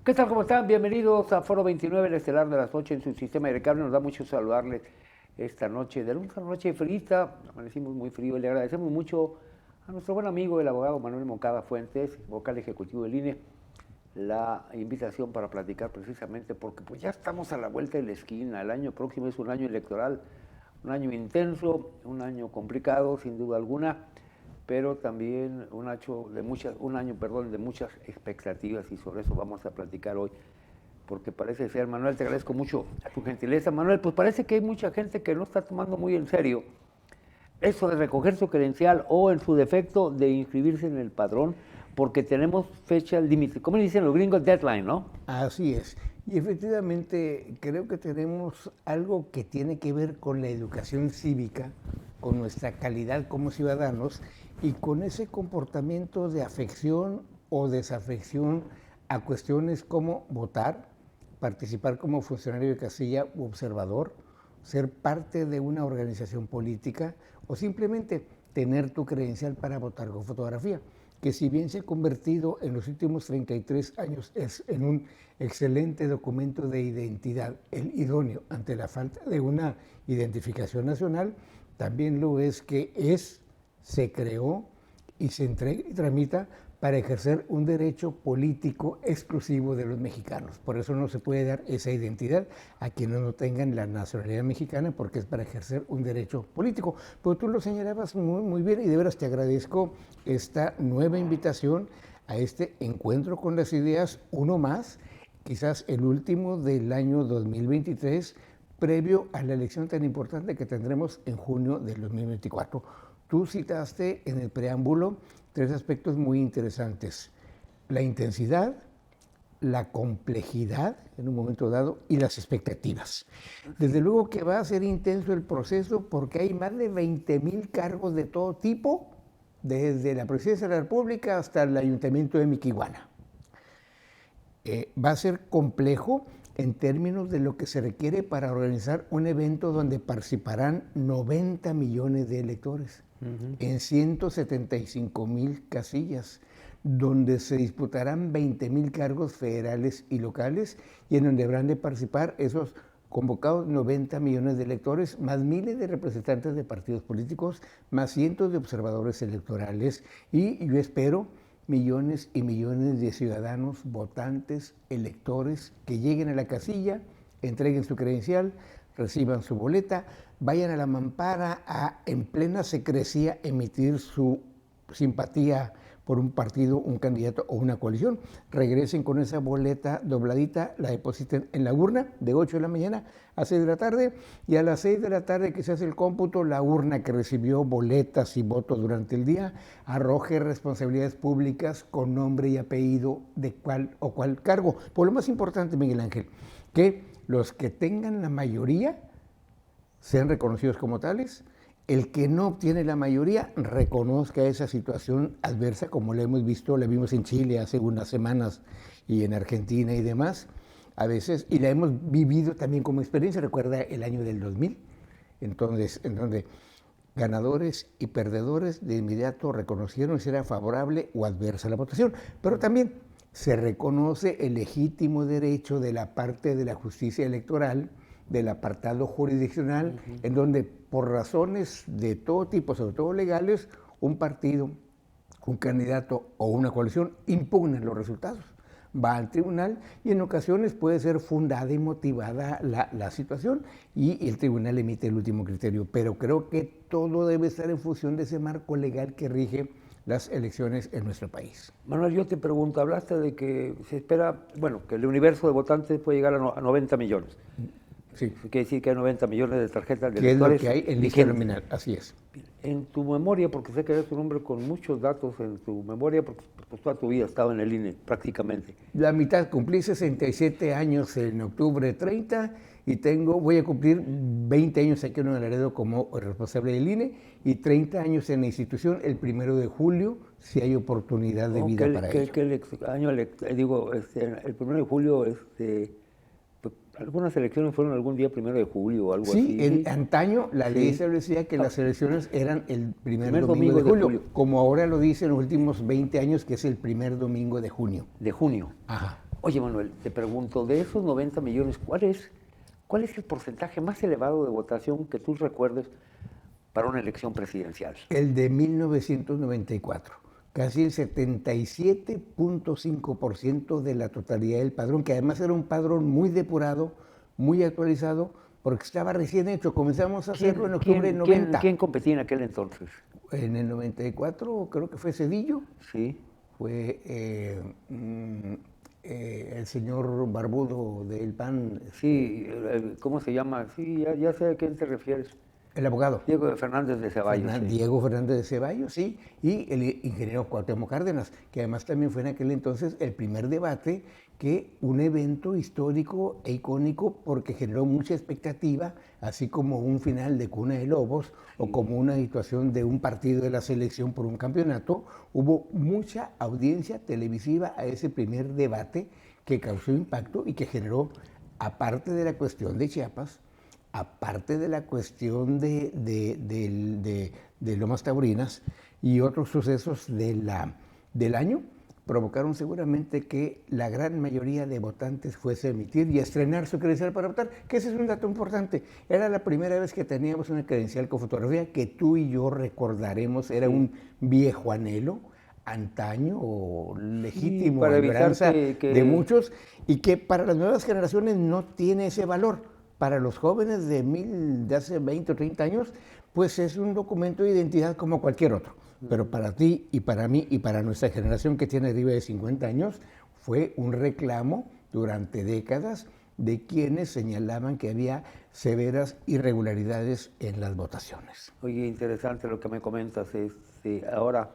¿Qué tal? ¿Cómo están? Bienvenidos a Foro 29, el estelar de las 8 en su sistema de cable. Nos da mucho saludarles esta noche, de una noche frita. Amanecimos muy frío. Le agradecemos mucho a nuestro buen amigo, el abogado Manuel Moncada Fuentes, vocal ejecutivo del INE, la invitación para platicar precisamente porque pues ya estamos a la vuelta de la esquina. El año próximo es un año electoral, un año intenso, un año complicado, sin duda alguna, pero también un año de muchas expectativas, y sobre eso vamos a platicar hoy, porque parece ser, Manuel, te agradezco mucho tu gentileza. Manuel, pues parece que hay mucha gente que no está tomando muy en serio eso de recoger su credencial o, en su defecto, de inscribirse en el padrón, porque tenemos fecha límite, como dicen los gringos, deadline, ¿no? Así es. Y efectivamente creo que tenemos algo que tiene que ver con la educación cívica, con nuestra calidad como ciudadanos y con ese comportamiento de afección o desafección a cuestiones como votar, participar como funcionario de casilla u observador, ser parte de una organización política o simplemente tener tu credencial para votar con fotografía, que si bien se ha convertido en los últimos 33 años en un excelente documento de identidad, el idóneo ante la falta de una identificación nacional, también lo es que se creó y se entrega y tramita para ejercer un derecho político exclusivo de los mexicanos. Por eso no se puede dar esa identidad a quienes no tengan la nacionalidad mexicana, porque es para ejercer un derecho político. Pero tú lo señalabas muy bien y de veras te agradezco esta nueva invitación a este encuentro con las ideas, uno más, quizás el último del año 2023, previo a la elección tan importante que tendremos en junio del 2024. Tú citaste en el preámbulo tres aspectos muy interesantes: la intensidad, la complejidad en un momento dado y las expectativas. Desde luego que va a ser intenso el proceso porque hay más de 20,000 cargos de todo tipo, desde la Presidencia de la República hasta el Ayuntamiento de Miquihuana. Va a ser complejo en términos de lo que se requiere para organizar un evento donde participarán 90 millones de electores en 175,000 casillas, donde se disputarán 20,000 cargos federales y locales y en donde habrán de participar esos convocados 90 millones de electores, más miles de representantes de partidos políticos, más cientos de observadores electorales y yo espero millones y millones de ciudadanos, votantes, electores, que lleguen a la casilla, entreguen su credencial, reciban su boleta, vayan a la mampara a, en plena secrecía, emitir su simpatía por un partido, un candidato o una coalición, regresen con esa boleta dobladita, la depositen en la urna de 8 de la mañana a 6 de la tarde y a las 6 de la tarde que se hace el cómputo, la urna que recibió boletas y votos durante el día arroje responsabilidades públicas con nombre y apellido de cuál o cuál cargo. Por lo más importante, Miguel Ángel, que los que tengan la mayoría sean reconocidos como tales. El que no obtiene la mayoría reconozca esa situación adversa, como la hemos visto, la vimos en Chile hace unas semanas y en Argentina y demás, a veces, y la hemos vivido también como experiencia. Recuerda el año del 2000, entonces, en donde ganadores y perdedores de inmediato reconocieron si era favorable o adversa la votación, pero también se reconoce el legítimo derecho de la parte de la justicia electoral, del apartado jurisdiccional, en donde por razones de todo tipo, sobre todo legales, un partido, un candidato o una coalición impugnan los resultados. Va al tribunal y en ocasiones puede ser fundada y motivada la situación y el tribunal emite el último criterio. Pero creo que todo debe estar en función de ese marco legal que rige las elecciones en nuestro país. Manuel, yo te pregunto, hablaste de que se espera, bueno, que el universo de votantes puede llegar a 90 millones. Sí. Quiere decir que hay 90 millones de tarjetas de ¿Qué es lo electores que hay en lista nominal? Así es. En tu memoria, porque sé que eres un hombre con muchos datos en tu memoria, porque pues, toda tu vida has estado en el INE prácticamente. La mitad, cumplí 67 años en octubre 30 y voy a cumplir 20 años aquí en Nuevo Laredo como responsable del INE y 30 años en la institución el 1 de julio, si hay oportunidad de vida para ello. El 1 de julio, algunas elecciones fueron algún día 1 de julio o algo así. Sí, antaño la ley establecía que las elecciones eran el primer domingo de julio, como ahora lo dice en los últimos 20 años, que es el primer domingo de junio. De junio. Ajá. Oye, Manuel, te pregunto, de esos 90 millones, cuál es el porcentaje más elevado de votación que tú recuerdes para una elección presidencial? El de 1994, casi el 77.5% de la totalidad del padrón, que además era un padrón muy depurado, muy actualizado, porque estaba recién hecho. Comenzamos a hacerlo en octubre del 90. ¿Quién competía en aquel entonces? En el 94 creo que fue Cedillo, Sí. fue el señor Barbudo del PAN, Sí, ¿cómo se llama? Sí, ya sé a quién te refieres. el abogado. Diego Fernández de Ceballos. Sí. Diego Fernández de Ceballos, sí, y el ingeniero Cuauhtémoc Cárdenas, que además también fue en aquel entonces el primer debate, que un evento histórico e icónico porque generó mucha expectativa, así como un final de Cuna de Lobos o como una situación de un partido de la selección por un campeonato. Hubo mucha audiencia televisiva a ese primer debate que causó impacto y que generó, aparte de la cuestión de Chiapas, aparte de la cuestión de Lomas Taurinas y otros sucesos del año, provocaron seguramente que la gran mayoría de votantes fuese a emitir y a estrenar su credencial para votar, que ese es un dato importante. Era la primera vez que teníamos una credencial con fotografía que tú y yo recordaremos, era un viejo anhelo, antaño o legítimo, para evitar esperanza de muchos, y que para las nuevas generaciones no tiene ese valor. Para los jóvenes de hace 20 o 30 años, pues es un documento de identidad como cualquier otro. Pero para ti y para mí y para nuestra generación que tiene arriba de 50 años, fue un reclamo durante décadas de quienes señalaban que había severas irregularidades en las votaciones. Oye, interesante lo que me comentas. Ahora,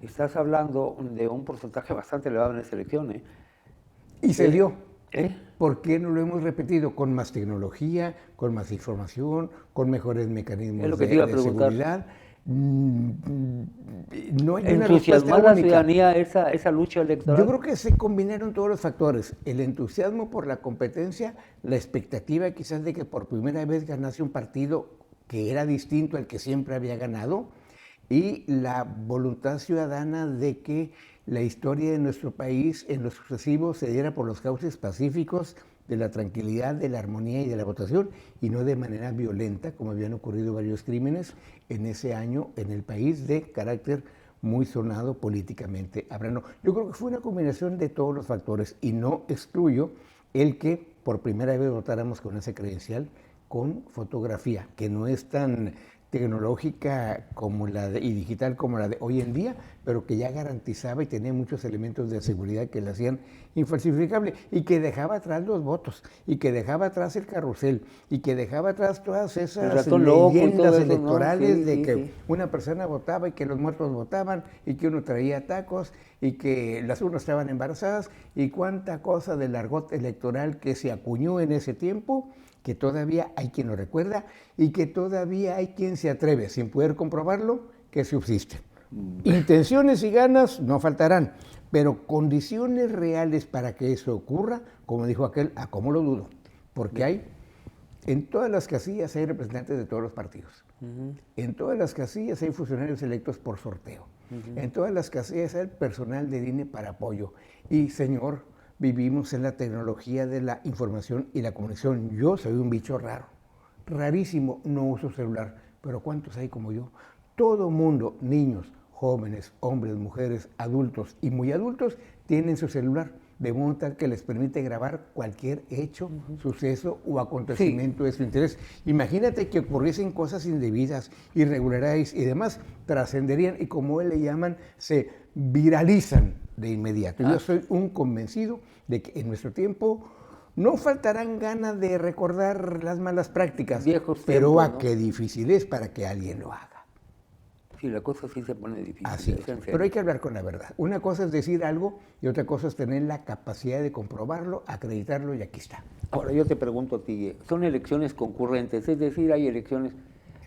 estás hablando de un porcentaje bastante elevado en las elecciones. Y se dio. ¿Por qué no lo hemos repetido? Con más tecnología, con más información, con mejores mecanismos de seguridad. No hay una respuesta única. ¿Entusiasmó a la ciudadanía esa lucha electoral? Yo creo que se combinaron todos los factores. El entusiasmo por la competencia, la expectativa quizás de que por primera vez ganase un partido que era distinto al que siempre había ganado, y la voluntad ciudadana de que la historia de nuestro país en lo sucesivo se diera por los cauces pacíficos de la tranquilidad, de la armonía y de la votación, y no de manera violenta, como habían ocurrido varios crímenes en ese año en el país, de carácter muy sonado políticamente hablando. Yo creo que fue una combinación de todos los factores, y no excluyo el que por primera vez votáramos con esa credencial con fotografía, que no es tan tecnológica como y digital como la de hoy en día, pero que ya garantizaba y tenía muchos elementos de seguridad que la hacían infalsificable, y que dejaba atrás los votos, y que dejaba atrás el carrusel, y que dejaba atrás todas esas leyendas electorales, ¿no? de que una persona votaba y que los muertos votaban, y que uno traía tacos, y que las urnas estaban embarazadas, y cuánta cosa del argot electoral que se acuñó en ese tiempo, que todavía hay quien lo recuerda y que todavía hay quien se atreve, sin poder comprobarlo, que subsisten. Intenciones y ganas no faltarán, pero condiciones reales para que eso ocurra, como dijo aquel, ¿a cómo lo dudo? Porque en todas las casillas hay representantes de todos los partidos. En todas las casillas hay funcionarios electos por sorteo. En todas las casillas hay personal del INE para apoyo. Y, señor, vivimos en la tecnología de la información y la comunicación. Yo soy un bicho raro, rarísimo, no uso celular, pero ¿cuántos hay como yo? Todo mundo, niños, jóvenes, hombres, mujeres, adultos y muy adultos, tienen su celular, de modo tal que les permite grabar cualquier hecho, suceso o acontecimiento de su interés. Imagínate que ocurriesen cosas indebidas, irregularidades y demás, trascenderían y, como él le llaman, se viralizan de inmediato. Yo soy un convencido de que en nuestro tiempo no faltarán ganas de recordar las malas prácticas, pero tiempos, ¿no? Qué difícil es para que alguien lo haga. Sí, la cosa sí se pone difícil. Así es, pero hay que hablar con la verdad. Una cosa es decir algo y otra cosa es tener la capacidad de comprobarlo, acreditarlo, y aquí está. Ahora yo te pregunto a ti, son elecciones concurrentes, es decir, hay elecciones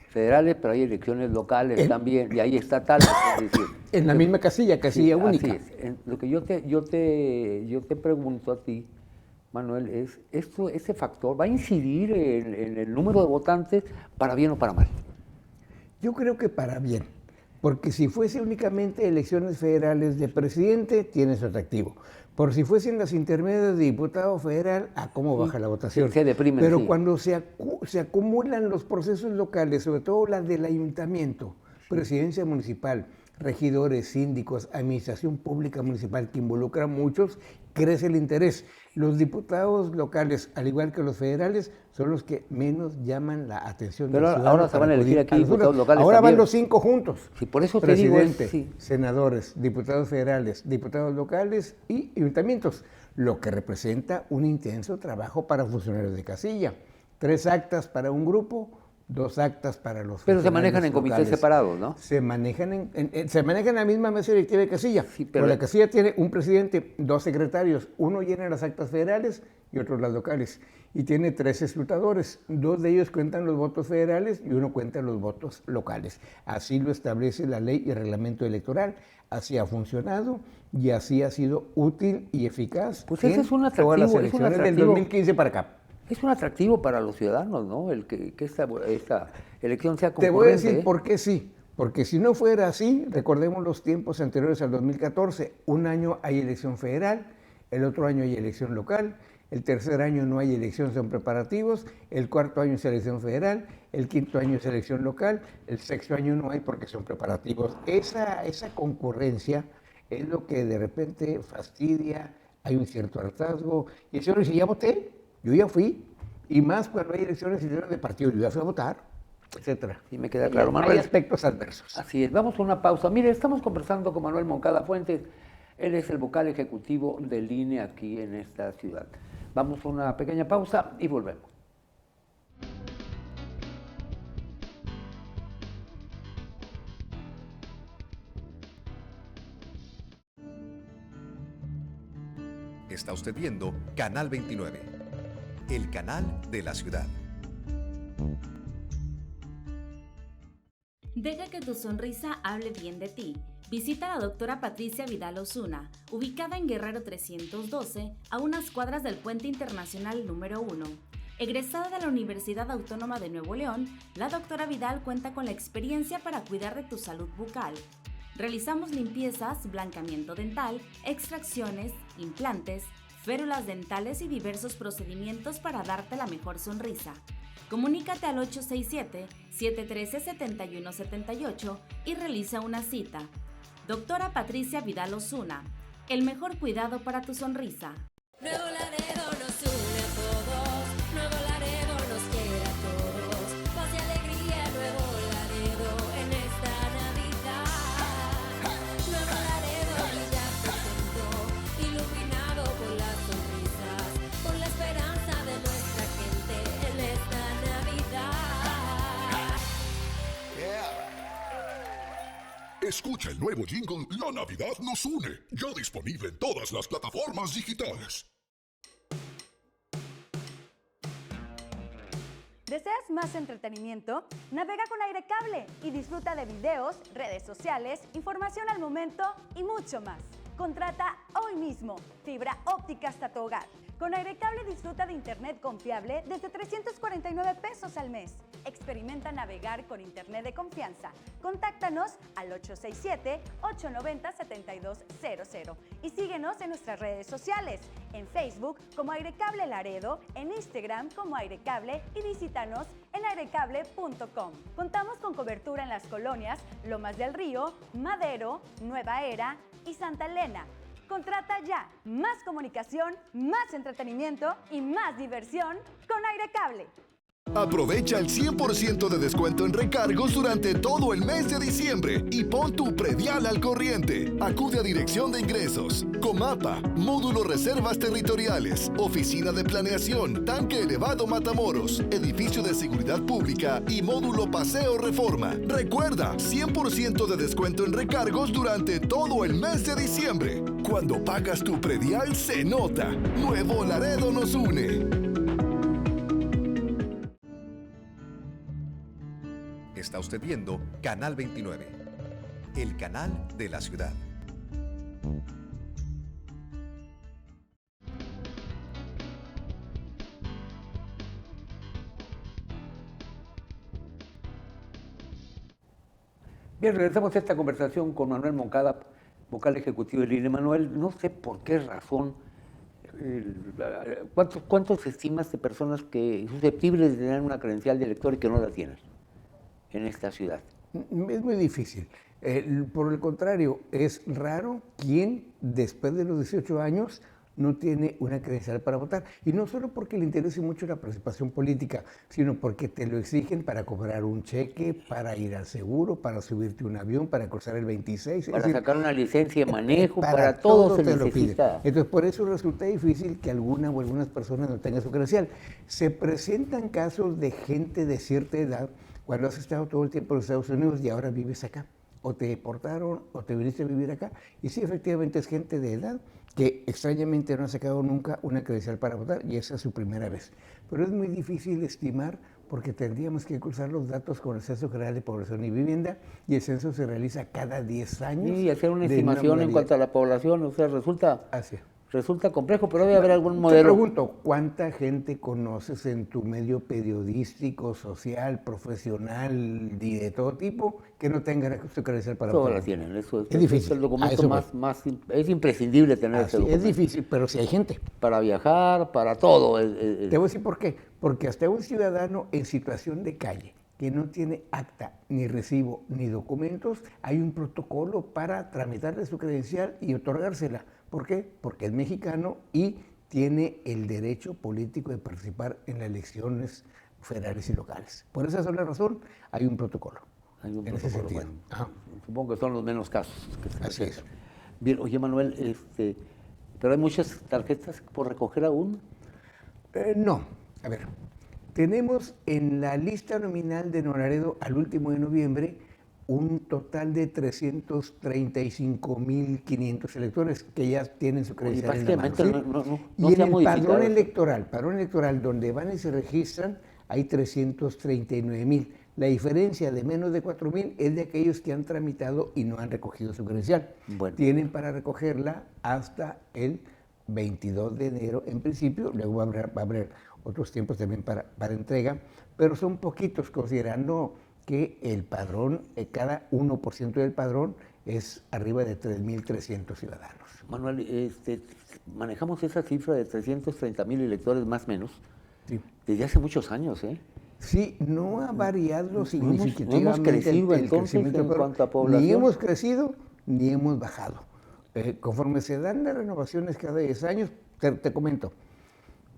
federales, pero hay elecciones locales también, y hay estatales, es decir, en la misma casilla única. Así es. Lo que yo te pregunto a ti, Manuel, es ese factor va a incidir en el número de votantes para bien o para mal. Yo creo que para bien, Porque si fuese únicamente elecciones federales de presidente, tiene su atractivo. Por si fuesen las intermedias de diputado federal, ¿a cómo baja la votación? Se deprimen, pero sí. Cuando se acumulan los procesos locales, sobre todo las del ayuntamiento, presidencia municipal, regidores, síndicos, administración pública municipal, que involucra a muchos, crece el interés. Los diputados locales, al igual que los federales, son los que menos llaman la atención Pero del ciudadano. ahora se van a elegir aquí diputados locales Ahora también. van los 5 juntos. Sí, por eso te digo, Presidente, sí. senadores, diputados federales, diputados locales y ayuntamientos, lo que representa un intenso trabajo para funcionarios de casilla. 3 actas para un grupo, 2 actas para los Pero se funcionarios manejan en comités locales. separados, ¿no? Se manejan en la misma mesa directiva de casilla. Sí, pero la casilla tiene un presidente, 2 secretarios, uno llena las actas federales y otro las locales. Y tiene 3 escrutadores, 2 de ellos cuentan los votos federales y uno cuenta los votos locales. Así lo establece la ley y el reglamento electoral. Así ha funcionado y así ha sido útil y eficaz. Pues ese es un atractivo, todas las es un elecciones del atractivo. 2015 para acá. Es un atractivo para los ciudadanos, ¿no? El que esta elección sea concurrente. Te voy a decir por qué sí. Porque si no fuera así, recordemos los tiempos anteriores al 2014. Un año hay elección federal, el otro año hay elección local, el tercer año no hay elección, son preparativos, el cuarto año es elección federal, el quinto año es elección local, el sexto año no hay porque son preparativos. Esa concurrencia es lo que de repente fastidia, hay un cierto hartazgo. Y el señor dice, ya voté, yo ya fui, y más cuando hay elecciones de partido, yo ya fui a votar, etcétera. Sí, me queda claro, Manuel. Hay aspectos adversos. Así es, vamos a una pausa. Mire, estamos conversando con Manuel Moncada Fuentes, él es el vocal ejecutivo del INE aquí en esta ciudad. Vamos a una pequeña pausa y volvemos. Está usted viendo Canal 29, el canal de la ciudad. Deja que tu sonrisa hable bien de ti. Visita a la doctora Patricia Vidal Osuna, ubicada en Guerrero 312, a unas cuadras del Puente Internacional número 1. Egresada de la Universidad Autónoma de Nuevo León, la doctora Vidal cuenta con la experiencia para cuidar de tu salud bucal. Realizamos limpiezas, blancamiento dental, extracciones, implantes, férulas dentales y diversos procedimientos para darte la mejor sonrisa. Comunícate al 867-713-7178 y realiza una cita. Doctora Patricia Vidal Osuna, el mejor cuidado para tu sonrisa. Nuevo Laredo nos une a todos, Nuevo Laredo nos quiere a todos, paz y alegría, Nuevo Laredo en esta Navidad. Nuevo Laredo brilla contento, iluminado por las sonrisas, con la esperanza de nuestra gente en esta Navidad. Escucha el nuevo jingle La Navidad nos une, ya disponible en todas las plataformas digitales. ¿Deseas más entretenimiento? Navega con Aire Cable y disfruta de videos, redes sociales, información al momento y mucho más. Contrata hoy mismo fibra óptica hasta tu hogar. Con Aire Cable disfruta de internet confiable desde 349 pesos al mes. Experimenta navegar con internet de confianza. Contáctanos al 867-890-7200 y síguenos en nuestras redes sociales, en Facebook como Airecable Laredo, en Instagram como Airecable y visítanos en airecable.com. Contamos con cobertura en las colonias Lomas del Río, Madero, Nueva Era y Santa Elena. Contrata ya. Más comunicación, más entretenimiento y más diversión con Airecable. Aprovecha el 100% de descuento en recargos durante todo el mes de diciembre y pon tu predial al corriente. Acude a Dirección de Ingresos, Comapa, Módulo Reservas Territoriales, Oficina de Planeación, Tanque Elevado Matamoros, Edificio de Seguridad Pública y Módulo Paseo Reforma. Recuerda, 100% de descuento en recargos durante todo el mes de diciembre. Cuando pagas tu predial se nota. Nuevo Laredo nos une. Está usted viendo Canal 29, el canal de la ciudad. Bien, regresamos a esta conversación con Manuel Moncada, vocal ejecutivo del INE. Manuel, no sé por qué razón, ¿cuántos estimas de personas que susceptibles de tener una credencial de elector y que no la tienen en esta ciudad? Es muy difícil. Por el contrario, es raro quien después de los 18 años no tiene una credencial para votar. Y no solo porque le interese mucho la participación política, sino porque te lo exigen para cobrar un cheque, para ir al seguro, para subirte a un avión, para cruzar el 26. Para sacar una licencia de manejo, para para todo se te lo piden. necesita. Entonces, por eso resulta difícil que alguna o algunas personas no tengan su credencial. Se presentan casos de gente de cierta edad cuando has estado todo el tiempo en los Estados Unidos y ahora vives acá. O te deportaron o te viniste a vivir acá. Y sí, efectivamente es gente de edad que extrañamente no ha sacado nunca una credencial para votar y esa es su primera vez. Pero es muy difícil estimar porque tendríamos que cruzar los datos con el Censo General de Población y Vivienda y el censo se realiza cada 10 años. Y hacer una estimación en cuanto a la población, o sea, resulta complejo, pero debe haber algún modelo. Te pregunto, ¿cuánta gente conoces en tu medio periodístico, social, profesional y de todo tipo que no tenga su credencial para votar? Todas la tienen, eso es difícil. Es el documento es imprescindible tener ese documento. Es difícil, pero sí hay gente. Para viajar, para todo. Te voy a decir por qué. Porque hasta un ciudadano en situación de calle que no tiene acta, ni recibo, ni documentos, hay un protocolo para tramitarle su credencial y otorgársela. ¿Por qué? Porque es mexicano y tiene el derecho político de participar en las elecciones federales y locales. Por esa sola razón, hay un protocolo. Hay un en protocolo, ese sentido. Bueno, supongo que son los menos casos que se Así es. Bien, oye Manuel, pero hay muchas tarjetas por recoger aún. No, a ver, tenemos en la lista nominal de Nuevo Laredo al último de noviembre un total de 335.500 electores que ya tienen su credencial en la mano, ¿sí? No y se ha en el modificado padrón electoral donde van y se registran hay 339.000. La diferencia de menos de 4.000 es de aquellos que han tramitado y no han recogido su credencial. Bueno. Tienen para recogerla hasta el 22 de enero en principio, luego va a haber otros tiempos también para entrega, pero son poquitos considerando que el padrón, cada 1% del padrón es arriba de 3.300 ciudadanos. Manuel, manejamos esa cifra de 330.000 electores más o menos desde hace muchos años, ¿eh? Sí, no ha variado significativamente. No hemos crecido entonces en cuanto a población. Ni hemos crecido ni hemos bajado. Conforme se dan las renovaciones cada 10 años, te comento,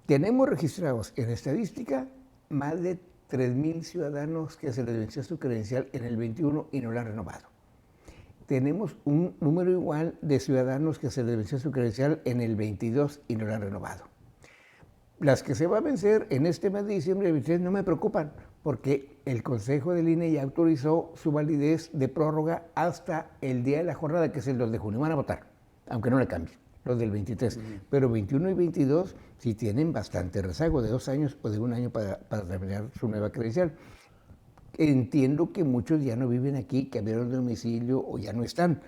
tenemos registrados en estadística más de 3.000 ciudadanos que se les venció su credencial en el 21 y no la han renovado. Tenemos un número igual de ciudadanos que se les venció su credencial en el 22 y no la han renovado. Las que se va a vencer en este mes de diciembre del 23 no me preocupan, porque el Consejo del INE ya autorizó su validez de prórroga hasta el día de la jornada, que es el 2 de junio. Van a votar, aunque no le cambie, los del 23. Pero 21 y 22 sí tienen bastante rezago, de 2 años o de 1 año para terminar su nueva credencial. Entiendo que muchos ya no viven aquí, cambiaron de domicilio o ya no están,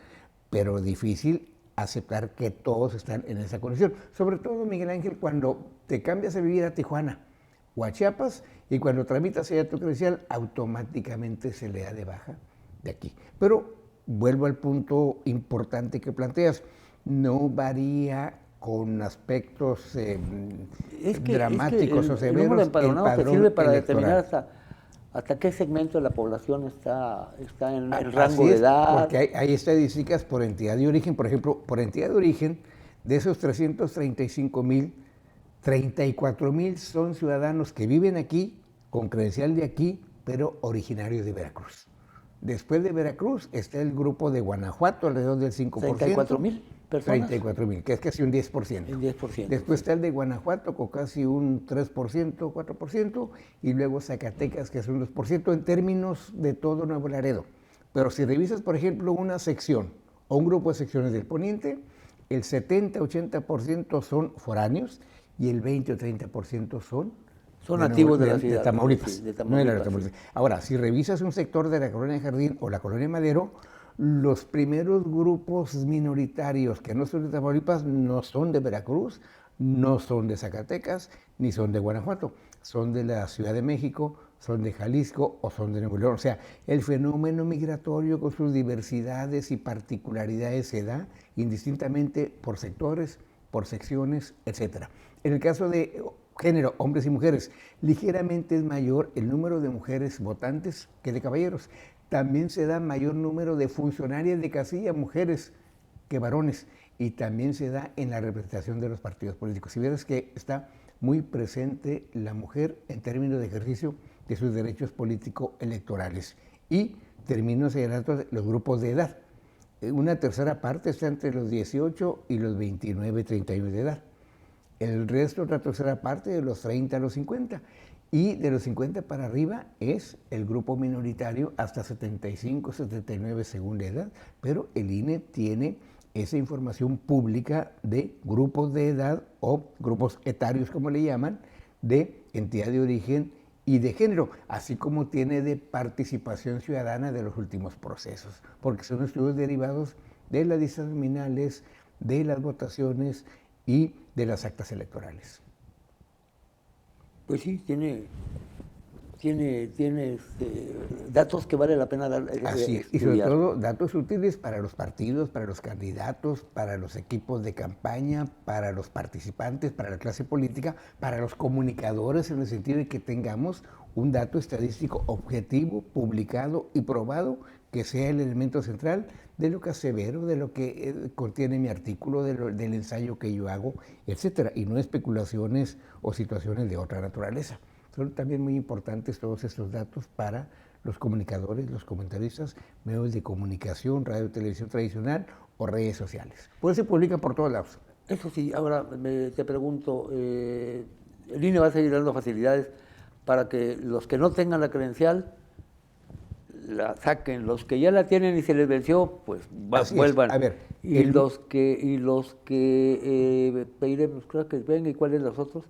pero difícil aceptar que todos están en esa condición. Sobre todo, Miguel Ángel, cuando te cambias a vivir a Tijuana o a Chiapas y cuando tramitas allá tu credencial, automáticamente se le da de baja de aquí. Pero vuelvo al punto importante que planteas, no varía con aspectos dramáticos o severos. El número de empadronados te sirve para electoral. determinar hasta qué segmento de la población está en el rango de edad. Porque hay estadísticas por entidad de origen. Por ejemplo, por entidad de origen, de esos 335.000, 34.000 son ciudadanos que viven aquí, con credencial de aquí, pero originarios de Veracruz. Después de Veracruz está el grupo de Guanajuato, alrededor del 5%. 34.000 personas. 34.000, que es casi un 10%. El 10%. Después está el de Guanajuato con casi un 3%, 4%, y luego Zacatecas, que es un 2% en términos de todo Nuevo Laredo. Pero si revisas, por ejemplo, una sección o un grupo de secciones del Poniente, el 70-80% son foráneos y el 20 o 30% son nativos de la ciudad. De Tamaulipas. Sí, de Tamaulipas. Ahora, si revisas un sector de la Colonia Jardín o la Colonia Madero, los primeros grupos minoritarios que no son de Tamaulipas no son de Veracruz, no son de Zacatecas, ni son de Guanajuato. Son de la Ciudad de México, son de Jalisco o son de Nuevo León. O sea, el fenómeno migratorio con sus diversidades y particularidades se da indistintamente por sectores, por secciones, etc. En el caso de género, hombres y mujeres, ligeramente es mayor el número de mujeres votantes que de caballeros. También se da mayor número de funcionarias de casilla, mujeres que varones, y también se da en la representación de los partidos políticos. Si vieras que está muy presente la mujer en términos de ejercicio de sus derechos político-electorales. Y termino señalando los grupos de edad. Una tercera parte está entre los 18 y los 29, 31 de edad. El resto, otra tercera parte, de los 30 a los 50. Y de los 50 para arriba es el grupo minoritario hasta 75, 79 según la edad. Pero el INE tiene esa información pública de grupos de edad o grupos etarios, como le llaman, de entidad de origen y de género, así como tiene de participación ciudadana de los últimos procesos, porque son estudios derivados de las listas nominales, de las votaciones y de las actas electorales. Pues sí, tiene datos que vale la pena dar. Así es, y sobre todo datos útiles para los partidos, para los candidatos, para los equipos de campaña, para los participantes, para la clase política, para los comunicadores, en el sentido de que tengamos un dato estadístico objetivo, publicado y probado, que sea el elemento central de lo que asevero, de lo que contiene mi artículo, del ensayo que yo hago, etcétera, y no especulaciones o situaciones de otra naturaleza. Son también muy importantes todos estos datos para los comunicadores, los comentaristas, medios de comunicación, radio y televisión tradicional o redes sociales. Pues se publica por todos lados. Eso sí, ahora te pregunto, el INE va a seguir dando facilidades para que los que no tengan la credencial la saquen, los que ya la tienen y se les venció, pues vuelvan. A ver, los que pediremos, creo que venga, ¿y cuáles los otros?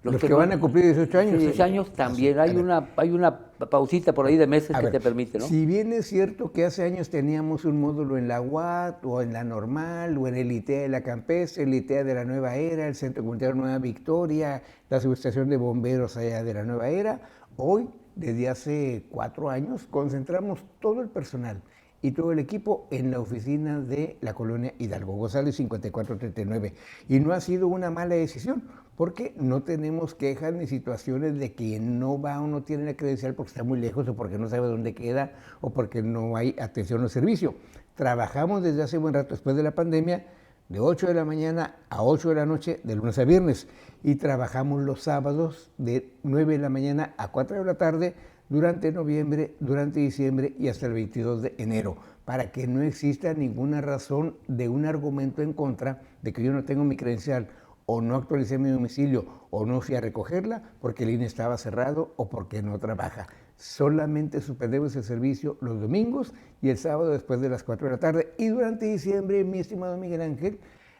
Los que van a cumplir 18 años. 18 años también. Hay una pausita por ahí de meses que te permite, ¿no? Si bien es cierto que hace años teníamos un módulo en la UAT, o en la normal, o en el ITEA de la Campestre, el ITEA de la Nueva Era, el Centro Comunitario Nueva Victoria, la subestación de bomberos allá de la Nueva Era, hoy, desde hace 4 años, concentramos todo el personal y todo el equipo en la oficina de la colonia Hidalgo González 5439. Y no ha sido una mala decisión, porque no tenemos quejas ni situaciones de quien no va o no tiene la credencial porque está muy lejos o porque no sabe dónde queda o porque no hay atención o servicio. Trabajamos desde hace buen rato, después de la pandemia, de 8 de la mañana a 8 de la noche, de lunes a viernes. Y trabajamos los sábados de 9 de la mañana a 4 de la tarde, durante noviembre, durante diciembre y hasta el 22 de enero, para que no exista ninguna razón de un argumento en contra de que yo no tengo mi credencial o no actualicé mi domicilio o no fui a recogerla porque el INE estaba cerrado o porque no trabaja. Solamente suspendemos el servicio los domingos y el sábado después de las 4 de la tarde. Y durante diciembre, mi estimado Miguel Ángel,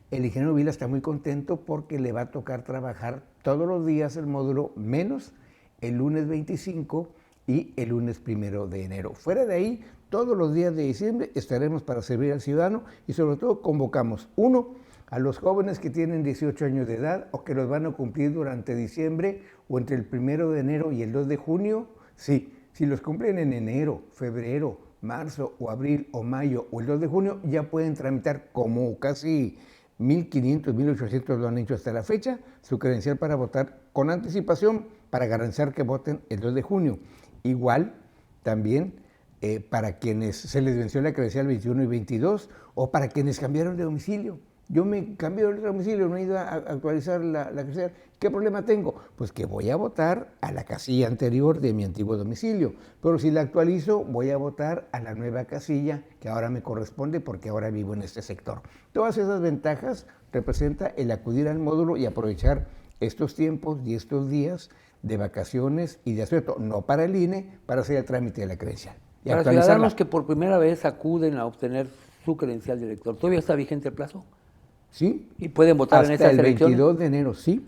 el ingeniero Vila está muy contento porque le va a tocar trabajar todos los días el módulo, menos el lunes 25 y el lunes 1 de enero. Fuera de ahí, todos los días de diciembre estaremos para servir al ciudadano y sobre todo convocamos, uno, a los jóvenes que tienen 18 años de edad o que los van a cumplir durante diciembre o entre el 1 de enero y el 2 de junio, sí. Si los cumplen en enero, febrero, marzo o abril o mayo o el 2 de junio, ya pueden tramitar, como casi 1.500, 1.800 lo han hecho hasta la fecha, su credencial para votar con anticipación para garantizar que voten el 2 de junio. Igual, también para quienes se les venció la credencial 21 y 22 o para quienes cambiaron de domicilio. Yo me cambié de domicilio, no he ido a actualizar la credencial. ¿Qué problema tengo? Pues que voy a votar a la casilla anterior de mi antiguo domicilio. Pero si la actualizo, voy a votar a la nueva casilla que ahora me corresponde porque ahora vivo en este sector. Todas esas ventajas representa el acudir al módulo y aprovechar estos tiempos y estos días de vacaciones y de asueto, no para el INE, para hacer el trámite de la credencial. Y para ciudadanos que por primera vez acuden a obtener su credencial de elector, ¿todavía está vigente el plazo? Sí. ¿Y pueden votar en esas elecciones? Hasta el 22 de enero, sí.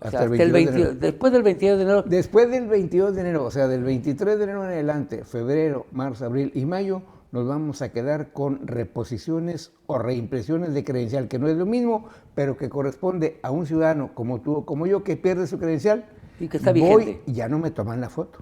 Hasta el 22 de enero. Después del 22 de enero. Después del 22 de enero, o sea, del 23 de enero en adelante, febrero, marzo, abril y mayo, nos vamos a quedar con reposiciones o reimpresiones de credencial, que no es lo mismo, pero que corresponde a un ciudadano como tú o como yo que pierde su credencial. Y que está Voy vigente. y ya no me toman la foto,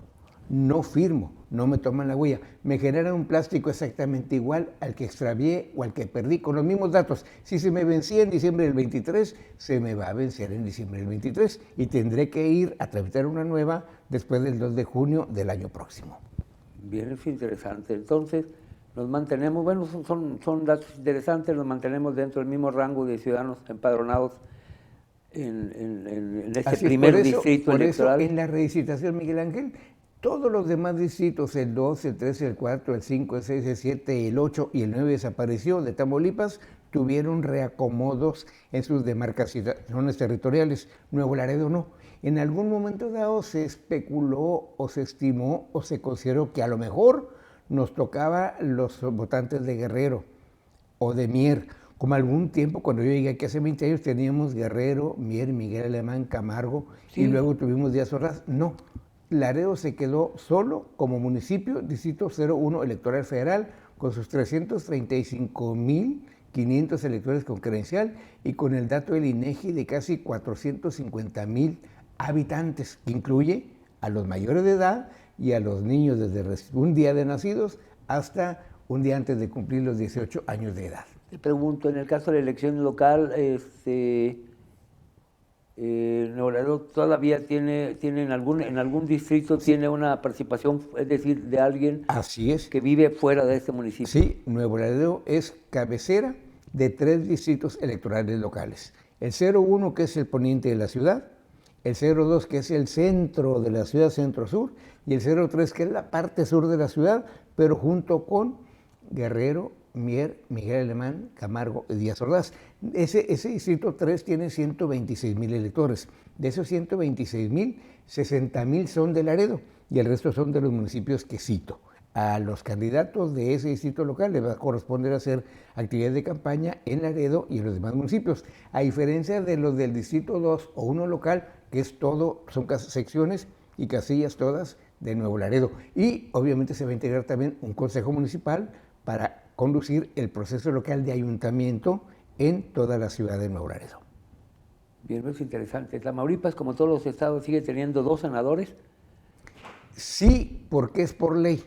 no firmo, no me toman la huella, me generan un plástico exactamente igual al que extravié o al que perdí, con los mismos datos. Si se me vencía en diciembre del 23, se me va a vencer en diciembre del 23 y tendré que ir a tramitar una nueva después del 2 de junio del año próximo. Bien, es interesante. Entonces, nos mantenemos, bueno, son datos interesantes, nos mantenemos dentro del mismo rango de ciudadanos empadronados en este Así es, primer por eso, distrito por electoral. eso en la relicitación, Miguel Ángel, todos los demás distritos, el 2, el 3, el 4, el 5, el 6, el 7, el 8 y el 9 desapareció de Tamaulipas, tuvieron reacomodos en sus demarcaciones territoriales. Nuevo Laredo no. En algún momento dado se especuló o se estimó o se consideró que a lo mejor nos tocaba los votantes de Guerrero o de Mier. Como algún tiempo, cuando yo llegué aquí hace 20 años, teníamos Guerrero, Mier, Miguel Alemán, Camargo, Sí. y luego tuvimos Díaz Ordaz. No, Laredo se quedó solo como municipio, distrito 01 electoral federal, con sus 335,500 electores con credencial y con el dato del INEGI de casi 450,000 habitantes, que incluye a los mayores de edad y a los niños desde un día de nacidos hasta un día antes de cumplir los 18 años de edad. Te pregunto, en el caso de la elección local, Nuevo Laredo todavía tiene en algún distrito tiene una participación, es decir, de alguien Así es. que vive fuera de este municipio. Sí, Nuevo Laredo es cabecera de 3 distritos electorales locales. El 01, que es el poniente de la ciudad, el 02, que es el centro de la ciudad, centro-sur, y el 03, que es la parte sur de la ciudad, pero junto con Guerrero, Mier, Miguel Alemán, Camargo y Díaz Ordaz. Ese distrito 3 tiene 126,000 electores. De esos 126,000, 60,000 son de Laredo y el resto son de los municipios que cito. A los candidatos de ese distrito local les va a corresponder hacer actividades de campaña en Laredo y en los demás municipios. A diferencia de los del distrito 2 o 1 local, que es todo, son secciones y casillas todas de Nuevo Laredo. Y obviamente se va a integrar también un consejo municipal para conducir el proceso local de ayuntamiento en toda la ciudad de Nuevo Laredo. Bien, es interesante. Tamaulipas, como todos los estados, sigue teniendo 2 senadores. Sí, porque es por ley.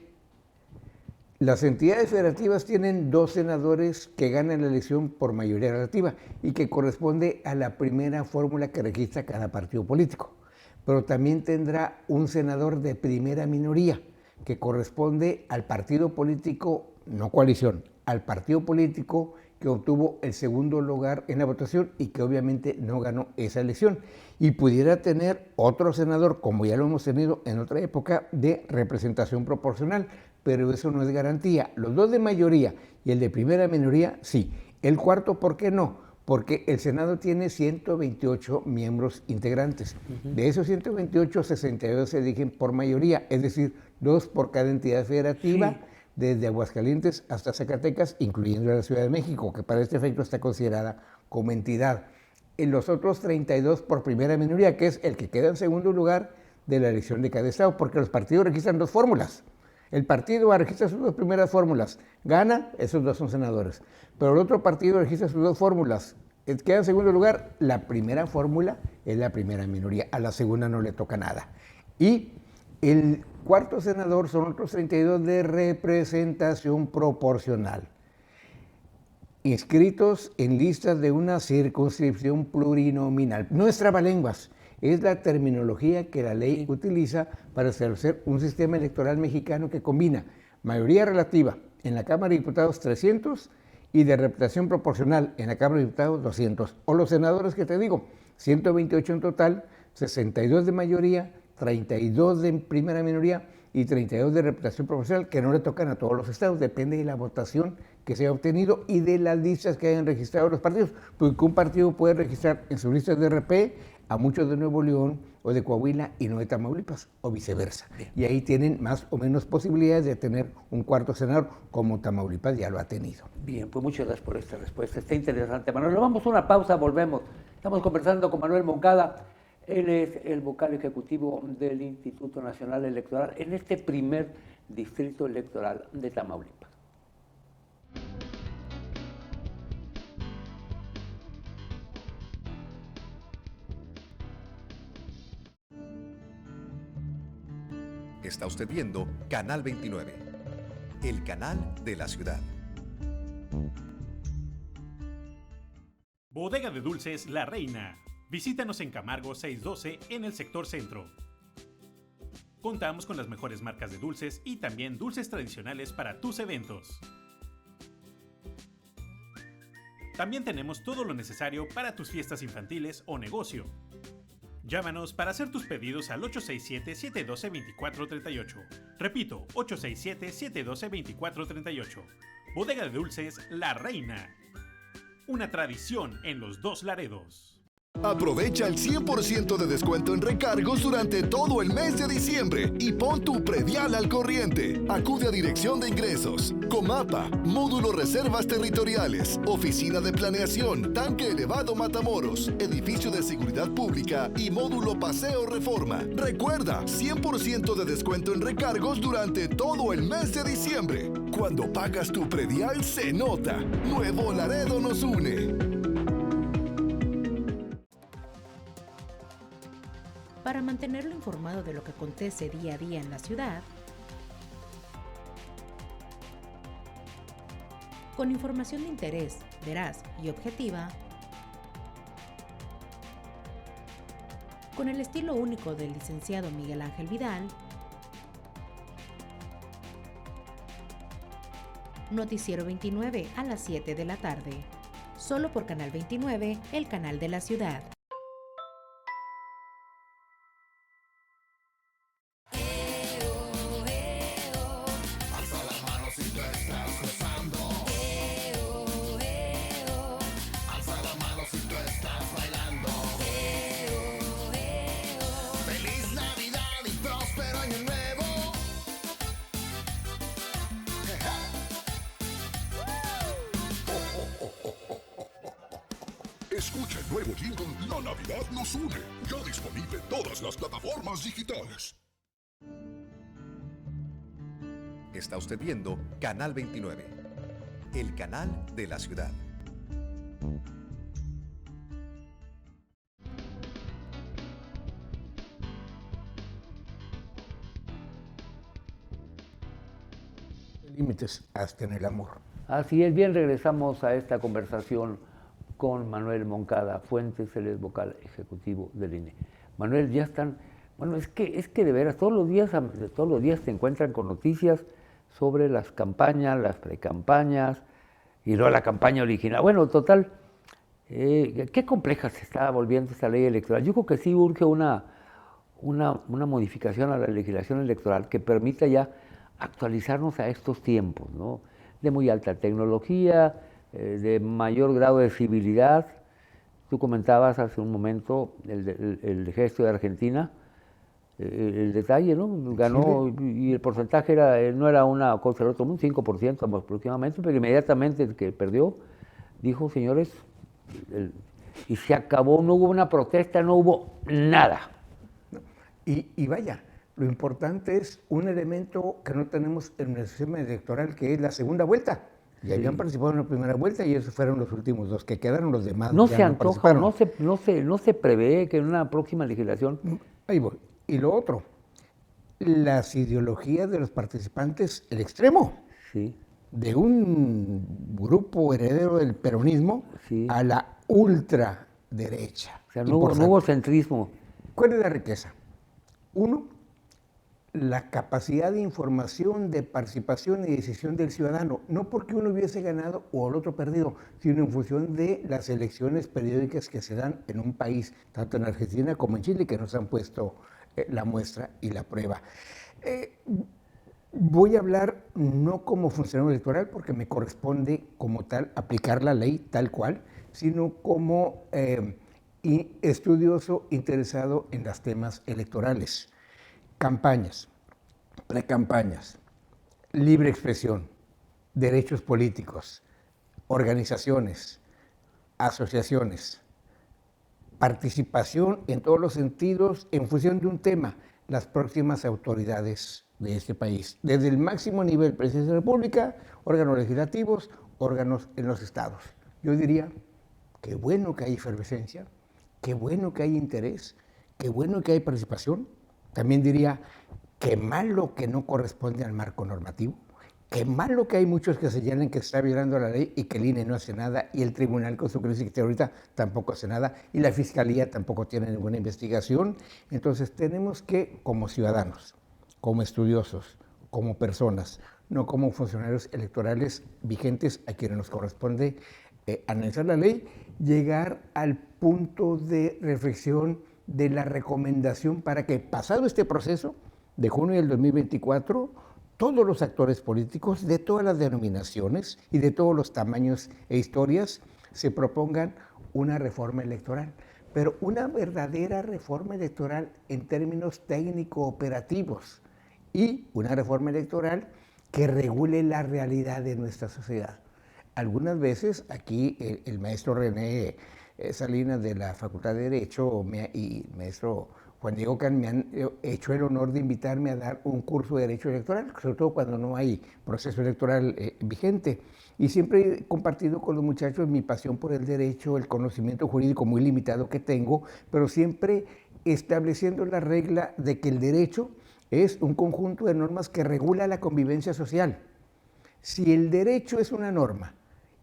Las entidades federativas tienen 2 senadores que ganan la elección por mayoría relativa y que corresponde a la primera fórmula que registra cada partido político. Pero también tendrá un senador de primera minoría que corresponde al partido político, no coalición, al partido político que obtuvo el segundo lugar en la votación y que obviamente no ganó esa elección. Y pudiera tener otro senador, como ya lo hemos tenido en otra época, de representación proporcional, pero eso no es garantía. Los 2 de mayoría y el de primera minoría, sí. El cuarto, ¿por qué no? Porque el Senado tiene 128 miembros integrantes. De esos 128, 62 se eligen por mayoría, es decir, 2 por cada entidad federativa, sí, desde Aguascalientes hasta Zacatecas, incluyendo la Ciudad de México, que para este efecto está considerada como entidad. En los otros 32 por primera minoría, que es el que queda en segundo lugar de la elección de cada estado, porque los partidos registran 2 fórmulas. El partido registra sus 2 primeras fórmulas, gana, esos 2 son senadores. Pero el otro partido registra sus 2 fórmulas, queda en segundo lugar, la primera fórmula es la primera minoría, a la segunda no le toca nada. Y el cuarto senador son otros 32 de representación proporcional, inscritos en listas de una circunscripción plurinominal. No es trabalenguas, es la terminología que la ley utiliza para establecer un sistema electoral mexicano que combina mayoría relativa en la Cámara de Diputados 300 y de representación proporcional en la Cámara de Diputados 200. O los senadores que te digo, 128 en total, 62 de mayoría, 32 de primera minoría y 32 de representación proporcional, que no le tocan a todos los estados, depende de la votación que se ha obtenido y de las listas que hayan registrado los partidos, porque un partido puede registrar en sus listas de RP a muchos de Nuevo León o de Coahuila y no de Tamaulipas, o viceversa. Y ahí tienen más o menos posibilidades de tener un cuarto senador, como Tamaulipas ya lo ha tenido. Bien, pues muchas gracias por esta respuesta, está interesante. Manuel, vamos a una pausa, volvemos. Estamos conversando con Manuel Moncada, él es el vocal ejecutivo del Instituto Nacional Electoral en este primer distrito electoral de Tamaulipas. Está usted viendo Canal 29, el canal de la ciudad. Bodega de Dulces La Reina. Visítanos en Camargo 612 en el sector centro. Contamos con las mejores marcas de dulces y también dulces tradicionales para tus eventos. También tenemos todo lo necesario para tus fiestas infantiles o negocio. Llámanos para hacer tus pedidos al 867-712-2438. Repito, 867-712-2438. Bodega de Dulces La Reina. Una tradición en los Dos Laredos. Aprovecha el 100% de descuento en recargos durante todo el mes de diciembre y pon tu predial al corriente. Acude a Dirección de Ingresos, Comapa, Módulo Reservas Territoriales, Oficina de Planeación, Tanque Elevado Matamoros, Edificio de Seguridad Pública y Módulo Paseo Reforma. Recuerda, 100% de descuento en recargos durante todo el mes de diciembre. Cuando pagas tu predial se nota. Nuevo Laredo nos une. Para mantenerlo informado de lo que acontece día a día en la ciudad, con información de interés, veraz y objetiva, con el estilo único del licenciado Miguel Ángel Vidal, Noticiero 29 a las 7 de la tarde, solo por Canal 29, el canal de la ciudad. Escucha el nuevo jingle La Navidad nos une. Ya disponible en todas las plataformas digitales. Está usted viendo Canal 29, el canal de la ciudad. Límites hasta en el amor. Así es, bien, regresamos a esta conversación con Manuel Moncada Fuentes, él es vocal ejecutivo del INE. Manuel, ya están, bueno, es que de veras, todos los días te encuentran con noticias sobre las campañas, las precampañas, y luego la campaña original. Bueno, total, qué compleja se está volviendo esta ley electoral. Yo creo que sí urge una modificación a la legislación electoral que permita ya actualizarnos a estos tiempos, ¿no? De muy alta tecnología, de mayor grado de civilidad. Tú comentabas hace un momento el gesto de Argentina, el detalle, ¿no? Ganó y el porcentaje no era una cosa del otro mundo, 5% aproximadamente, pero inmediatamente el que perdió dijo, señores, y se acabó, no hubo una protesta, no hubo nada. Y vaya, lo importante es un elemento que no tenemos en el sistema electoral, que es la segunda vuelta. Y habían participado en la primera vuelta y esos fueron los últimos dos que quedaron, los demás no ya se no antoja, participaron. no se prevé que en una próxima legislación... Ahí voy. Y lo otro, las ideologías de los participantes, el extremo, Sí. de un grupo heredero del peronismo Sí. a la ultraderecha. O sea, no hubo centrismo. ¿Cuál es la riqueza? Uno, la capacidad de información, de participación y decisión del ciudadano, no porque uno hubiese ganado o el otro perdido, sino en función de las elecciones periódicas que se dan en un país, tanto en Argentina como en Chile, que nos han puesto la muestra y la prueba. Voy a hablar no como funcionario electoral, porque me corresponde como tal aplicar la ley tal cual, sino como estudioso interesado en los temas electorales. Campañas, precampañas, libre expresión, derechos políticos, organizaciones, asociaciones, participación en todos los sentidos en función de un tema, las próximas autoridades de este país, desde el máximo nivel, Presidencia de la República, órganos legislativos, órganos en los estados. Yo diría, qué bueno que hay efervescencia, qué bueno que hay interés, qué bueno que hay participación. También diría, qué malo que no corresponde al marco normativo, qué malo que hay muchos que señalan que se está violando la ley y que el INE no hace nada y el tribunal con su crisis que ahorita tampoco hace nada y la fiscalía tampoco tiene ninguna investigación. Entonces tenemos que, como ciudadanos, como estudiosos, como personas, no como funcionarios electorales vigentes a quienes nos corresponde analizar la ley, llegar al punto de reflexión de la recomendación para que, pasado este proceso de junio del 2024, todos los actores políticos de todas las denominaciones y de todos los tamaños e historias se propongan una reforma electoral, pero una verdadera reforma electoral en términos técnico-operativos y una reforma electoral que regule la realidad de nuestra sociedad. Algunas veces aquí el maestro René Salinas de la Facultad de Derecho y el maestro Juan Diego Can me han hecho el honor de invitarme a dar un curso de Derecho Electoral, sobre todo cuando no hay proceso electoral vigente. Y siempre he compartido con los muchachos mi pasión por el derecho, el conocimiento jurídico muy limitado que tengo, pero siempre estableciendo la regla de que el derecho es un conjunto de normas que regula la convivencia social. Si el derecho es una norma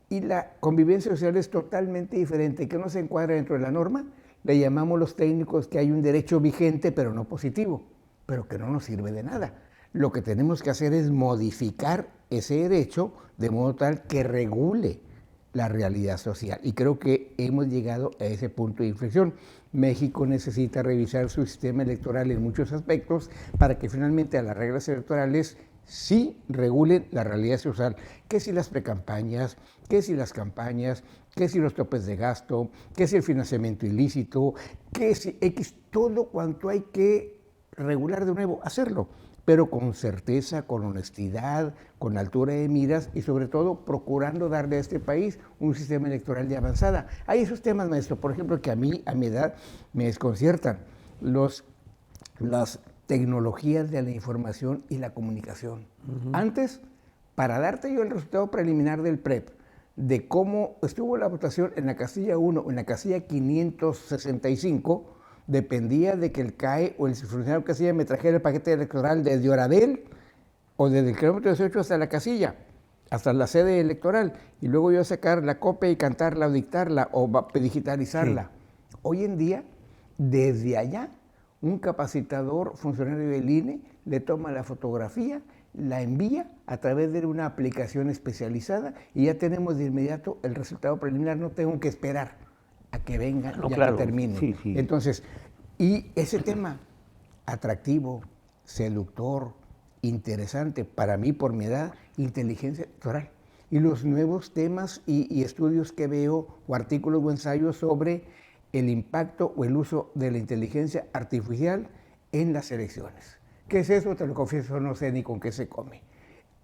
y la convivencia social es totalmente diferente, que no se encuadra dentro de la norma, le llamamos los técnicos que hay un derecho vigente pero no positivo, pero que no nos sirve de nada. Lo que tenemos que hacer es modificar ese derecho de modo tal que regule la realidad social. Y creo que hemos llegado a ese punto de inflexión. México necesita revisar su sistema electoral en muchos aspectos para que finalmente a las reglas electorales sí regulen la realidad social, que si las precampañas, que si las campañas, que si los topes de gasto, que si el financiamiento ilícito, que si X, todo cuanto hay que regular de nuevo, hacerlo, pero con certeza, con honestidad, con altura de miras y sobre todo procurando darle a este país un sistema electoral de avanzada. Hay esos temas, maestro, por ejemplo, que a mí, a mi edad, me desconciertan, las tecnologías de la información y la comunicación. Antes, para darte yo el resultado preliminar del PREP, de cómo estuvo la votación en la casilla 1 o en la casilla 565, dependía de que el CAE o el funcionario de casilla me trajera el paquete electoral desde Oradel o desde el kilómetro 18 hasta la casilla, hasta la sede electoral, y luego yo sacar la copia y cantarla o dictarla o digitalizarla. Sí. Hoy en día, desde allá, un capacitador funcionario del INE le toma la fotografía, la envía a través de una aplicación especializada y ya tenemos de inmediato el resultado preliminar, no tengo que esperar a que venga y a que termine. Sí, sí. Entonces, y ese tema atractivo, seductor, interesante, para mí por mi edad, inteligencia electoral. Y los nuevos temas y estudios que veo, o artículos o ensayos sobre el impacto o el uso de la inteligencia artificial en las elecciones. ¿Qué es eso? Te lo confieso, no sé ni con qué se come.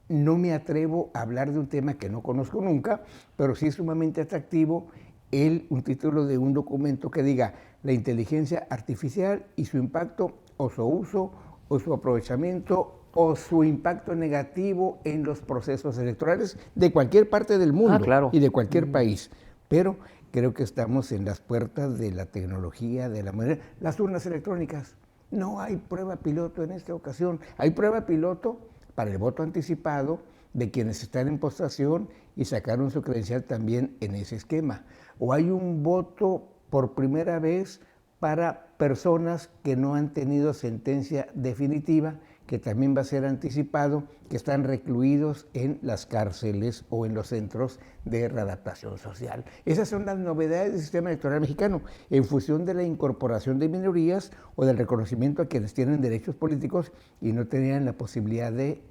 No me atrevo a hablar de un tema que no conozco nunca, pero sí es sumamente atractivo un título de un documento que diga la inteligencia artificial y su impacto o su uso o su aprovechamiento o su impacto negativo en los procesos electorales de cualquier parte del mundo y de cualquier país. Pero creo que estamos en las puertas de la tecnología, de la manera. Las urnas electrónicas. No hay prueba piloto en esta ocasión. Hay prueba piloto para el voto anticipado de quienes están en postración y sacaron su credencial también en ese esquema. O hay un voto por primera vez para personas que no han tenido sentencia definitiva, que también va a ser anticipado, que están recluidos en las cárceles o en los centros de readaptación social. Esas son las novedades del sistema electoral mexicano, en función de la incorporación de minorías o del reconocimiento a quienes tienen derechos políticos y no tenían la posibilidad de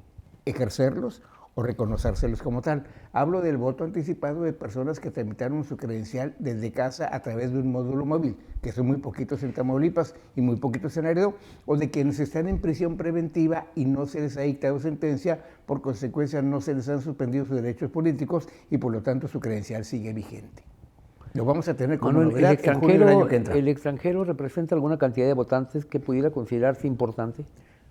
ejercerlos o reconocérselos como tal. Hablo del voto anticipado de personas que tramitaron su credencial desde casa a través de un módulo móvil, que son muy poquitos en Tamaulipas y muy poquitos en Laredo, o de quienes están en prisión preventiva y no se les ha dictado sentencia, por consecuencia no se les han suspendido sus derechos políticos y por lo tanto su credencial sigue vigente. Lo vamos a tener como novedad en junio del año que entra. ¿El extranjero representa alguna cantidad de votantes que pudiera considerarse importante?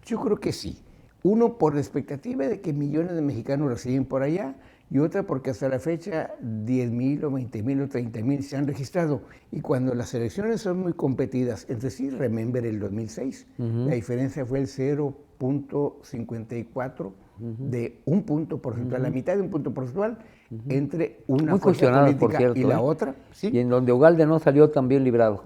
Yo creo que sí. Uno, por la expectativa de que millones de mexicanos residen por allá, y otra porque hasta la fecha 10,000 o 20,000 o 30,000 se han registrado. Y cuando las elecciones son muy competidas, es decir, remember el 2006, la diferencia fue el 0.54 de un punto porcentual, la mitad de un punto porcentual entre una Muy fuerza cuestionadas, política por cierto, y la otra. ¿Sí? Y en donde Ugalde no salió tan bien librado.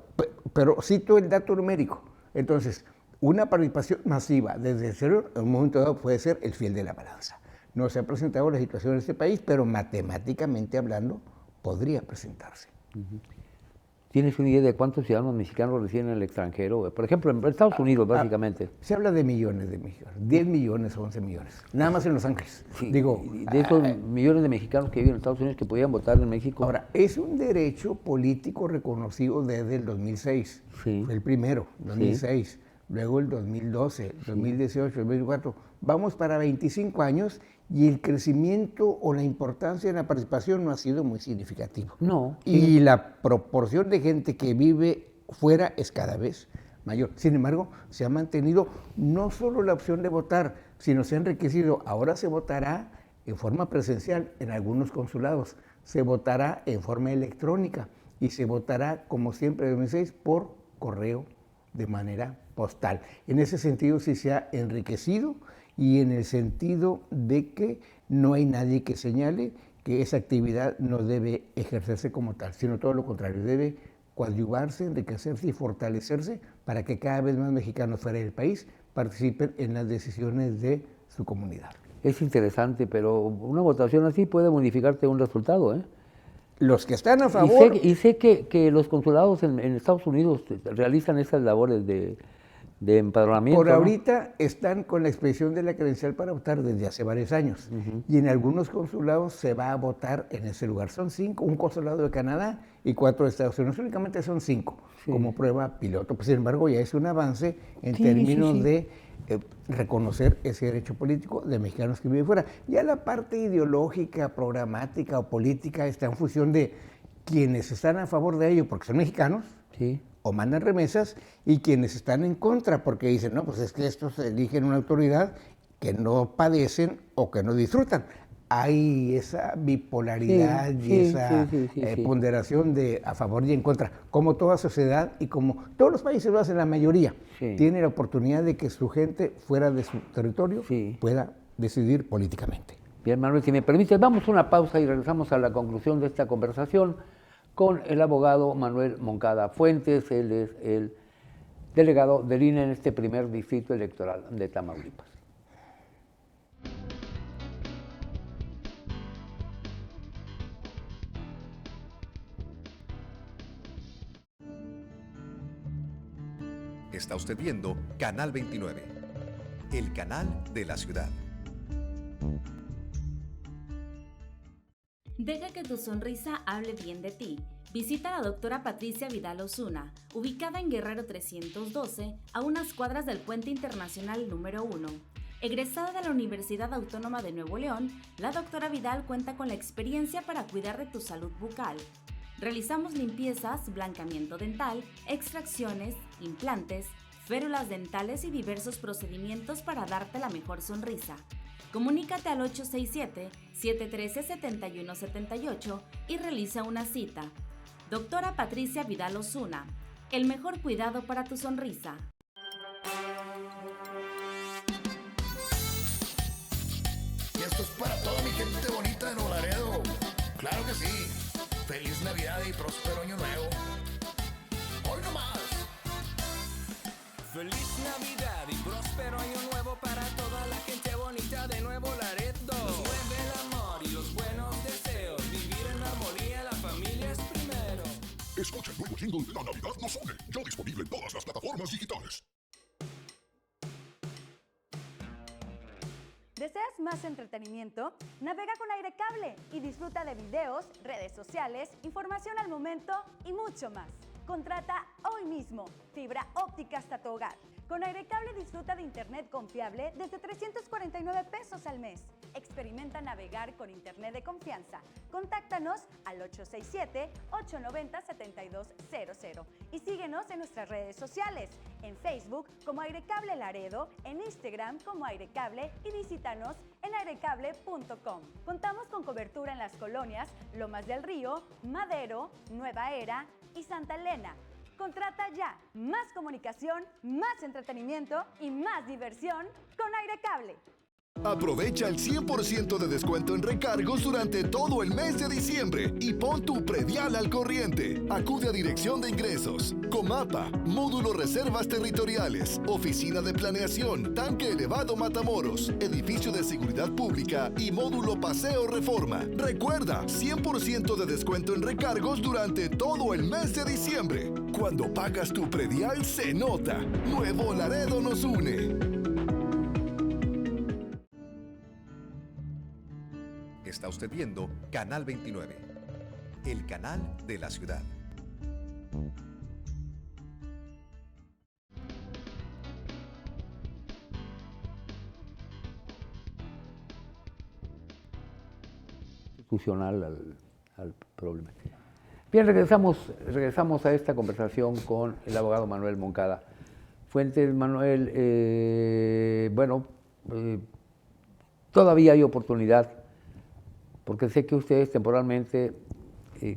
Pero cito el dato numérico. Entonces, una participación masiva desde el cero, en un momento dado, puede ser el fiel de la balanza. No se ha presentado la situación en este país, pero matemáticamente hablando, podría presentarse. ¿Tienes una idea de cuántos ciudadanos mexicanos residen en el extranjero? Por ejemplo, en Estados Unidos, básicamente. Se habla de millones de mexicanos, 10 millones o 11 millones, nada más en Los Ángeles. Sí, Digo, y de esos millones de mexicanos que viven en Estados Unidos que podían votar en México. Ahora, es un derecho político reconocido desde el 2006. Sí. Fue el primero, 2006. Luego el 2012, 2018, 2024. Vamos para 25 años y el crecimiento o la importancia de la participación no ha sido muy significativo. No. Y la proporción de gente que vive fuera es cada vez mayor. Sin embargo, se ha mantenido no solo la opción de votar, sino se ha enriquecido. Ahora se votará en forma presencial en algunos consulados, se votará en forma electrónica y se votará, como siempre en 2006, por correo de manera postal. En ese sentido sí se ha enriquecido y en el sentido de que no hay nadie que señale que esa actividad no debe ejercerse como tal, sino todo lo contrario, debe coadyuvarse, enriquecerse y fortalecerse para que cada vez más mexicanos fuera del país participen en las decisiones de su comunidad. Es interesante, pero una votación así puede modificarte un resultado, ¿eh? Los que están a favor... Y sé que los consulados en Estados Unidos realizan esas labores de empadronamiento. Por ¿no? ahorita están con la expedición de la credencial para votar desde hace varios años. Y en algunos consulados se va a votar en ese lugar. Son 5, un consulado de Canadá y 4 de Estados Unidos. Únicamente son 5 como prueba piloto. Pues, sin embargo, ya es un avance en términos de reconocer ese derecho político de mexicanos que viven fuera. Ya la parte ideológica, programática o política está en función de quienes están a favor de ello porque son mexicanos. Sí. O mandan remesas, y quienes están en contra porque dicen, no, pues es que estos eligen una autoridad que no padecen o que no disfrutan. Hay esa bipolaridad y esa ponderación de a favor y en contra, como toda sociedad y como todos los países lo hacen, la mayoría tiene la oportunidad de que su gente fuera de su territorio pueda decidir políticamente. Bien, Manuel, si me permites, vamos a una pausa y regresamos a la conclusión de esta conversación con el abogado Manuel Moncada Fuentes. Él es el delegado del INE en este primer distrito electoral de Tamaulipas. Está usted viendo Canal 29, el canal de la ciudad. Deja que tu sonrisa hable bien de ti. Visita a la doctora Patricia Vidal Osuna, ubicada en Guerrero 312, a unas cuadras del Puente Internacional número 1. Egresada de la Universidad Autónoma de Nuevo León, la doctora Vidal cuenta con la experiencia para cuidar de tu salud bucal. Realizamos limpiezas, blancamiento dental, extracciones, implantes, férulas dentales y diversos procedimientos para darte la mejor sonrisa. Comunícate al 867-713-7178 y realiza una cita. Doctora Patricia Vidal Osuna, el mejor cuidado para tu sonrisa. Y esto es para toda mi gente bonita de Nuevo Laredo. Claro que sí. Feliz Navidad y próspero Año Nuevo. Hoy no más. Feliz Navidad y próspero Año Nuevo para toda la gente bonita de Nuevo Laredo. Nos mueve el amor y los buenos deseos. Vivir en armonía, la familia es primero. Escucha el nuevo jingle de La Navidad nos une, ya disponible en todas las plataformas digitales. ¿Deseas más entretenimiento? Navega con Aire Cable y disfruta de videos, redes sociales, información al momento y mucho más. Contrata hoy mismo fibra óptica hasta tu hogar. Con Aire Cable disfruta de internet confiable desde 349 pesos al mes. Experimenta navegar con internet de confianza. Contáctanos al 867-890-7200 y síguenos en nuestras redes sociales, en Facebook como Aire Cable Laredo, en Instagram como Aire Cable y visítanos en airecable.com. Contamos con cobertura en las colonias Lomas del Río, Madero, Nueva Era y Santa Elena. Contrata ya más comunicación, más entretenimiento y más diversión con Aire Cable. Aprovecha el 100% de descuento en recargos durante todo el mes de diciembre y pon tu predial al corriente. Acude a Dirección de Ingresos, Comapa, Módulo Reservas Territoriales, Oficina de Planeación, Tanque Elevado Matamoros, Edificio de Seguridad Pública y Módulo Paseo Reforma. Recuerda, 100% de descuento en recargos durante todo el mes de diciembre. Cuando pagas tu predial se nota. Nuevo Laredo nos une. Está usted viendo Canal 29, el canal de la ciudad. Institucional al problema. Bien, regresamos a esta conversación con el abogado Manuel Moncada. Fuentes, Manuel, todavía hay oportunidad, porque sé que ustedes temporalmente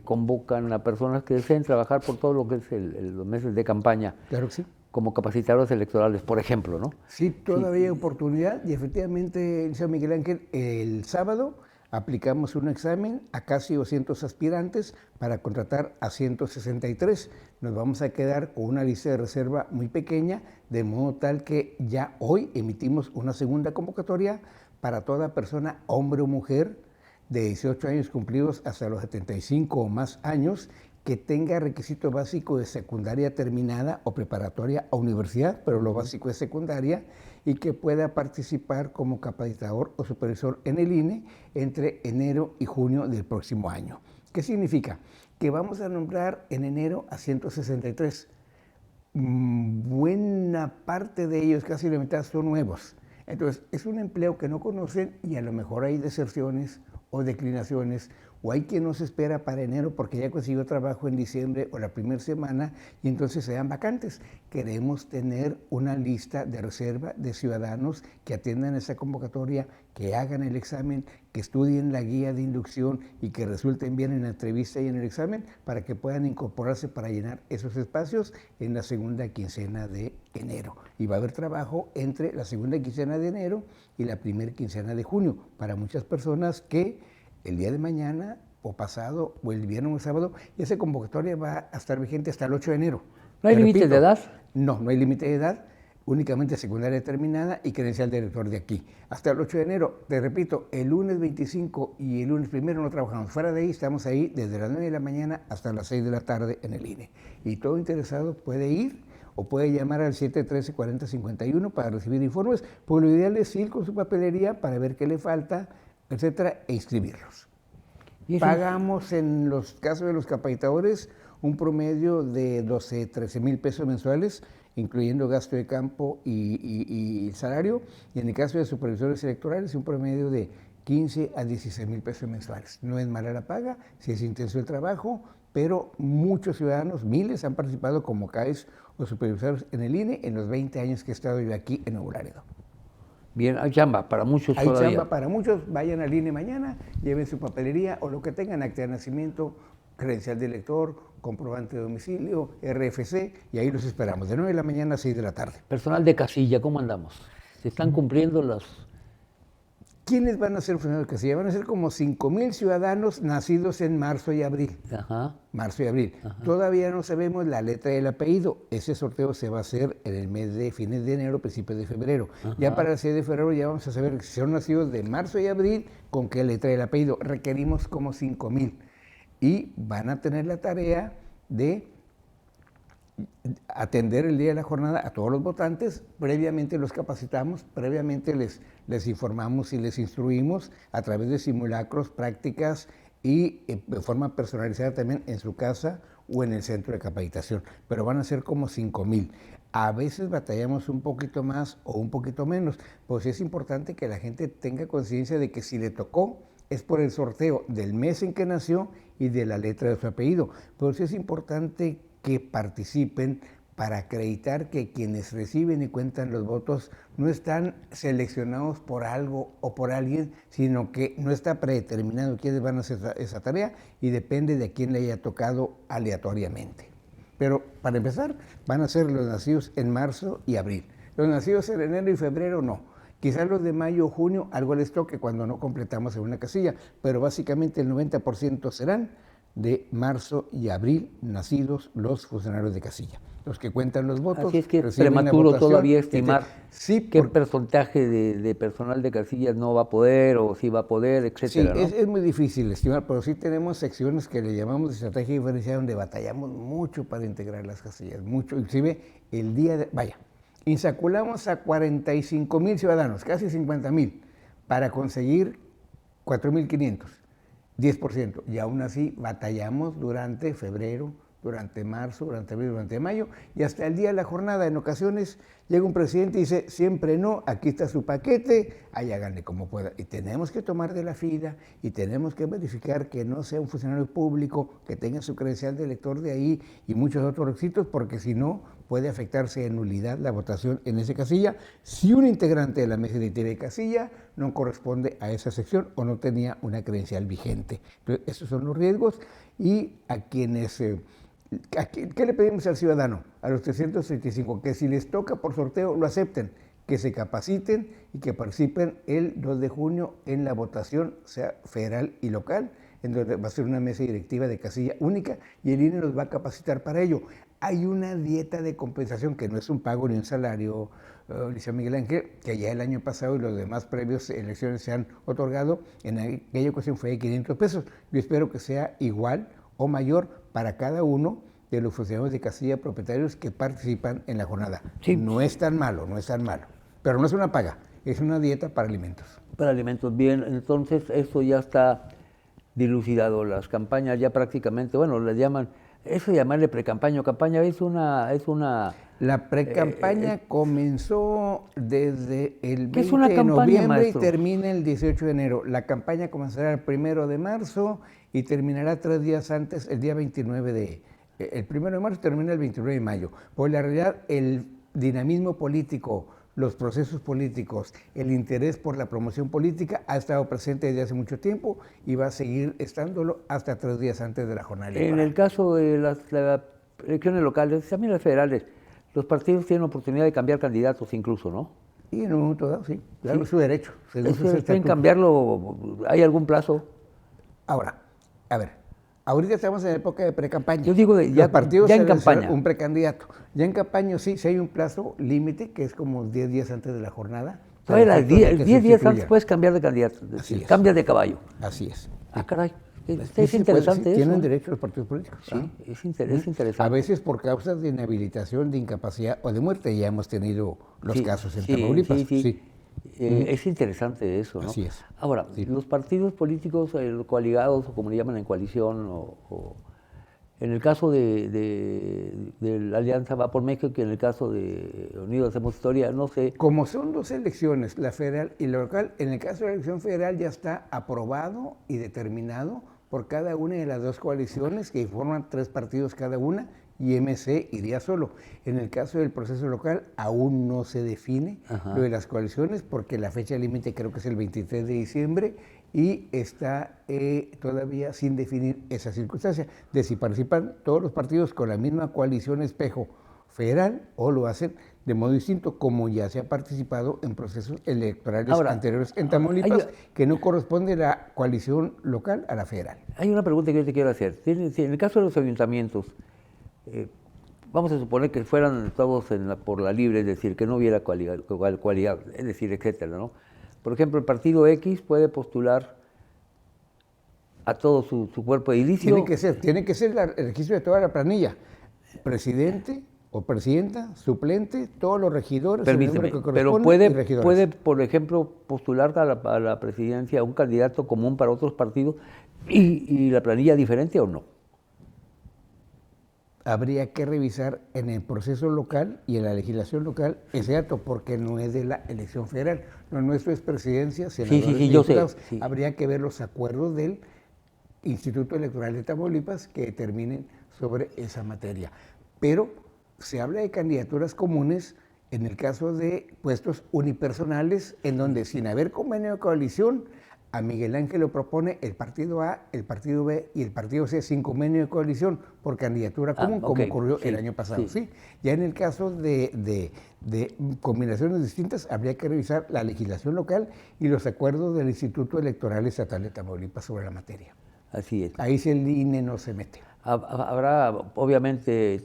convocan a personas que deseen trabajar por todo lo que es los meses de campaña. Claro que sí. Como capacitadores electorales, por ejemplo, ¿no? Sí, todavía hay oportunidad y efectivamente, Liceo Miguel Ángel, el sábado aplicamos un examen a casi 200 aspirantes para contratar a 163. Nos vamos a quedar con una lista de reserva muy pequeña, de modo tal que ya hoy emitimos una segunda convocatoria para toda persona, hombre o mujer, de 18 años cumplidos hasta los 75 o más años, que tenga requisito básico de secundaria terminada o preparatoria o universidad, pero lo básico es secundaria, y que pueda participar como capacitador o supervisor en el INE entre enero y junio del próximo año. ¿Qué significa? Que vamos a nombrar en enero a 163. Buena parte de ellos, casi la mitad, son nuevos. Entonces, es un empleo que no conocen y a lo mejor hay deserciones o declinaciones, o hay quien no se espera para enero porque ya consiguió trabajo en diciembre o la primera semana y entonces se dan vacantes. Queremos tener una lista de reserva de ciudadanos que atiendan esa convocatoria, que hagan el examen, que estudien la guía de inducción y que resulten bien en la entrevista y en el examen para que puedan incorporarse para llenar esos espacios en la segunda quincena de enero. Y va a haber trabajo entre la segunda quincena de enero y la primera quincena de junio para muchas personas que el día de mañana o pasado o el viernes o el sábado, y esa convocatoria va a estar vigente hasta el 8 de enero. ¿No hay límite de edad? No, no hay límite de edad, únicamente secundaria terminada y credencial de elector de aquí. Hasta el 8 de enero, te repito, el lunes 25 y el lunes 1 no trabajamos. Fuera de ahí, estamos ahí desde las 9 de la mañana hasta las 6 de la tarde en el INE. Y todo interesado puede ir o puede llamar al 713-4051 para recibir informes. Pues lo ideal es ir con su papelería para ver qué le falta, etcétera, e inscribirlos. Pagamos en los casos de los capacitadores un promedio de 12, 13 mil pesos mensuales, incluyendo gasto de campo y salario, y en el caso de supervisores electorales un promedio de 15 a 16 mil pesos mensuales. No es mala la paga, si es intenso el trabajo, pero muchos ciudadanos, miles, han participado como CAEs o supervisores en el INE en los 20 años que he estado yo aquí en Nuevo Laredo. Bien, hay chamba para muchos todavía. Hay chamba para muchos, vayan al INE mañana, lleven su papelería o lo que tengan, acta de nacimiento, credencial de elector, comprobante de domicilio, RFC, y ahí los esperamos, de 9 de la mañana a 6 de la tarde. Personal de casilla, ¿cómo andamos? ¿Se están cumpliendo las...? ¿Quiénes van a ser funcionarios de casilla? Van a ser como 5,000 ciudadanos nacidos en marzo y abril. Ajá. Marzo y abril. Ajá. Todavía no sabemos la letra del apellido. Ese sorteo se va a hacer en el mes de fines de enero, principios de febrero. Ajá. Ya para el 6 de febrero ya vamos a saber si son nacidos de marzo y abril, con qué letra del apellido. Requerimos como 5,000. Y van a tener la tarea de atender el día de la jornada a todos los votantes. Previamente los capacitamos, previamente les informamos y les instruimos a través de simulacros, prácticas y de forma personalizada también en su casa o en el centro de capacitación. Pero van a ser como 5,000. A veces batallamos un poquito más o un poquito menos, pues es importante que la gente tenga conciencia de que si le tocó es por el sorteo del mes en que nació y de la letra de su apellido. Por eso es importante que participen para acreditar que quienes reciben y cuentan los votos no están seleccionados por algo o por alguien, sino que no está predeterminado quiénes van a hacer esa tarea y depende de a quién le haya tocado aleatoriamente. Pero para empezar, van a ser los nacidos en marzo y abril. Los nacidos en enero y febrero no. Quizás los de mayo o junio algo les toque cuando no completamos en una casilla, pero básicamente el 90% serán de marzo y abril nacidos los funcionarios de casilla. Los que cuentan los votos. Así es que es reciben la prematuro votación. todavía estimar Sí, qué porcentaje de personal de casillas no va a poder o si va a poder, Sí, etcétera, ¿no? es muy difícil estimar, pero sí tenemos secciones que le llamamos de estrategia diferenciada donde batallamos mucho para integrar las casillas, mucho, inclusive el día de, insaculamos a 45,000 ciudadanos, casi 50,000, para conseguir 4,500, 10%, y aún así batallamos durante febrero, durante marzo, durante abril, durante mayo, y hasta el día de la jornada. En ocasiones llega un presidente y dice, siempre no, aquí está su paquete, ahí háganle como pueda. Y tenemos que tomar de la fila y tenemos que verificar que no sea un funcionario público, que tenga su credencial de elector de ahí y muchos otros requisitos, porque si no, puede afectarse en nulidad la votación en esa casilla si un integrante de la mesa directiva de casilla no corresponde a esa sección o no tenía una credencial vigente. Entonces, esos son los riesgos y a quienes... ¿Qué le pedimos al ciudadano? A los 335, que si les toca por sorteo lo acepten, que se capaciten y que participen el 2 de junio en la votación, sea federal y local, en donde va a ser una mesa directiva de casilla única y el INE nos va a capacitar para ello. Hay una dieta de compensación que no es un pago ni un salario, Alicia Miguel Ángel, que ya el año pasado y los demás previos elecciones se han otorgado, en aquella ocasión fue de 500 pesos. Yo espero que sea igual o mayor para cada uno de los funcionarios de casilla propietarios que participan en la jornada. Sí. No es tan malo, pero no es una paga, es una dieta para alimentos. Para alimentos, bien, entonces eso ya está dilucidado, las campañas ya prácticamente, bueno, le llaman, eso de llamarle precampaña o campaña es una... La precampaña comenzó desde el 20 es una de campaña, noviembre maestro? y termina el 18 de enero. La campaña comenzará el 1 de marzo y terminará 3 días antes, el día 29 de... El 1 de marzo termina el 29 de mayo. Pues la realidad, el dinamismo político, los procesos políticos, el interés por la promoción política ha estado presente desde hace mucho tiempo y va a seguir estándolo hasta 3 días antes de la jornada electoral. En el caso de las elecciones locales, también las federales, los partidos tienen oportunidad de cambiar candidatos incluso, ¿no? Y en un momento dado, sí, claro, es su derecho. ¿Pueden cambiarlo? ¿Hay algún plazo? Ahora, a ver, ahorita estamos en época de precampaña. Yo digo, los partidos ya en deben ser campaña. un precandidato. Ya en campaña sí hay un plazo límite, que es como 10 días antes de la jornada. 10 días antes puedes cambiar de candidato, cambias de caballo. Así es. Ah, caray. Sí, Es interesante eso. Tienen derecho los partidos políticos. Sí, es interesante. A veces por causas de inhabilitación, de incapacidad o de muerte, ya hemos tenido los casos en Tamaulipas. Sí. Es interesante eso, ¿no? Así es. Ahora, los partidos políticos coaligados, o como le llaman en coalición, o en el caso de la Alianza Va por México, que en el caso de Unidos Hacemos Historia, no sé. Como son dos elecciones, la federal y la local, en el caso de la elección federal ya está aprobado y determinado por cada una de las dos coaliciones que forman 3 partidos cada una y MC iría solo. En el caso del proceso local aún no se define lo de las coaliciones porque la fecha límite creo que es el 23 de diciembre y está todavía sin definir esa circunstancia de si participan todos los partidos con la misma coalición espejo federal o lo hacen de modo distinto, como ya se ha participado en procesos electorales anteriores en Tamaulipas, que no corresponde la coalición local a la federal. Hay una pregunta que yo te quiero hacer. En el caso de los ayuntamientos, vamos a suponer que fueran todos por la libre, es decir, que no hubiera cualidad, es decir, etcétera, ¿no? Por ejemplo, el partido X puede postular a todo su cuerpo edilicio. Tiene que ser el registro de toda la planilla. Presidente o presidenta, suplente, todos los regidores. Permíteme, pero puede, por ejemplo, postular a la presidencia un candidato común para otros partidos y la planilla diferente o no. Habría que revisar en el proceso local y en la legislación local ese dato, porque no es de la elección federal. Lo nuestro es presidencia, senadores, diputados. Yo sé. Habría que ver los acuerdos del Instituto Electoral de Tamaulipas que determinen sobre esa materia. Pero se habla de candidaturas comunes en el caso de puestos unipersonales, en donde sin haber convenio de coalición, A Miguel Ángel lo propone el partido A, el partido B y el partido C sin convenio de coalición por candidatura común, como ocurrió el año pasado. Sí. Ya en el caso de combinaciones distintas, habría que revisar la legislación local y los acuerdos del Instituto Electoral Estatal de Tamaulipas sobre la materia. Así es. Ahí sí el INE no se mete. Habrá obviamente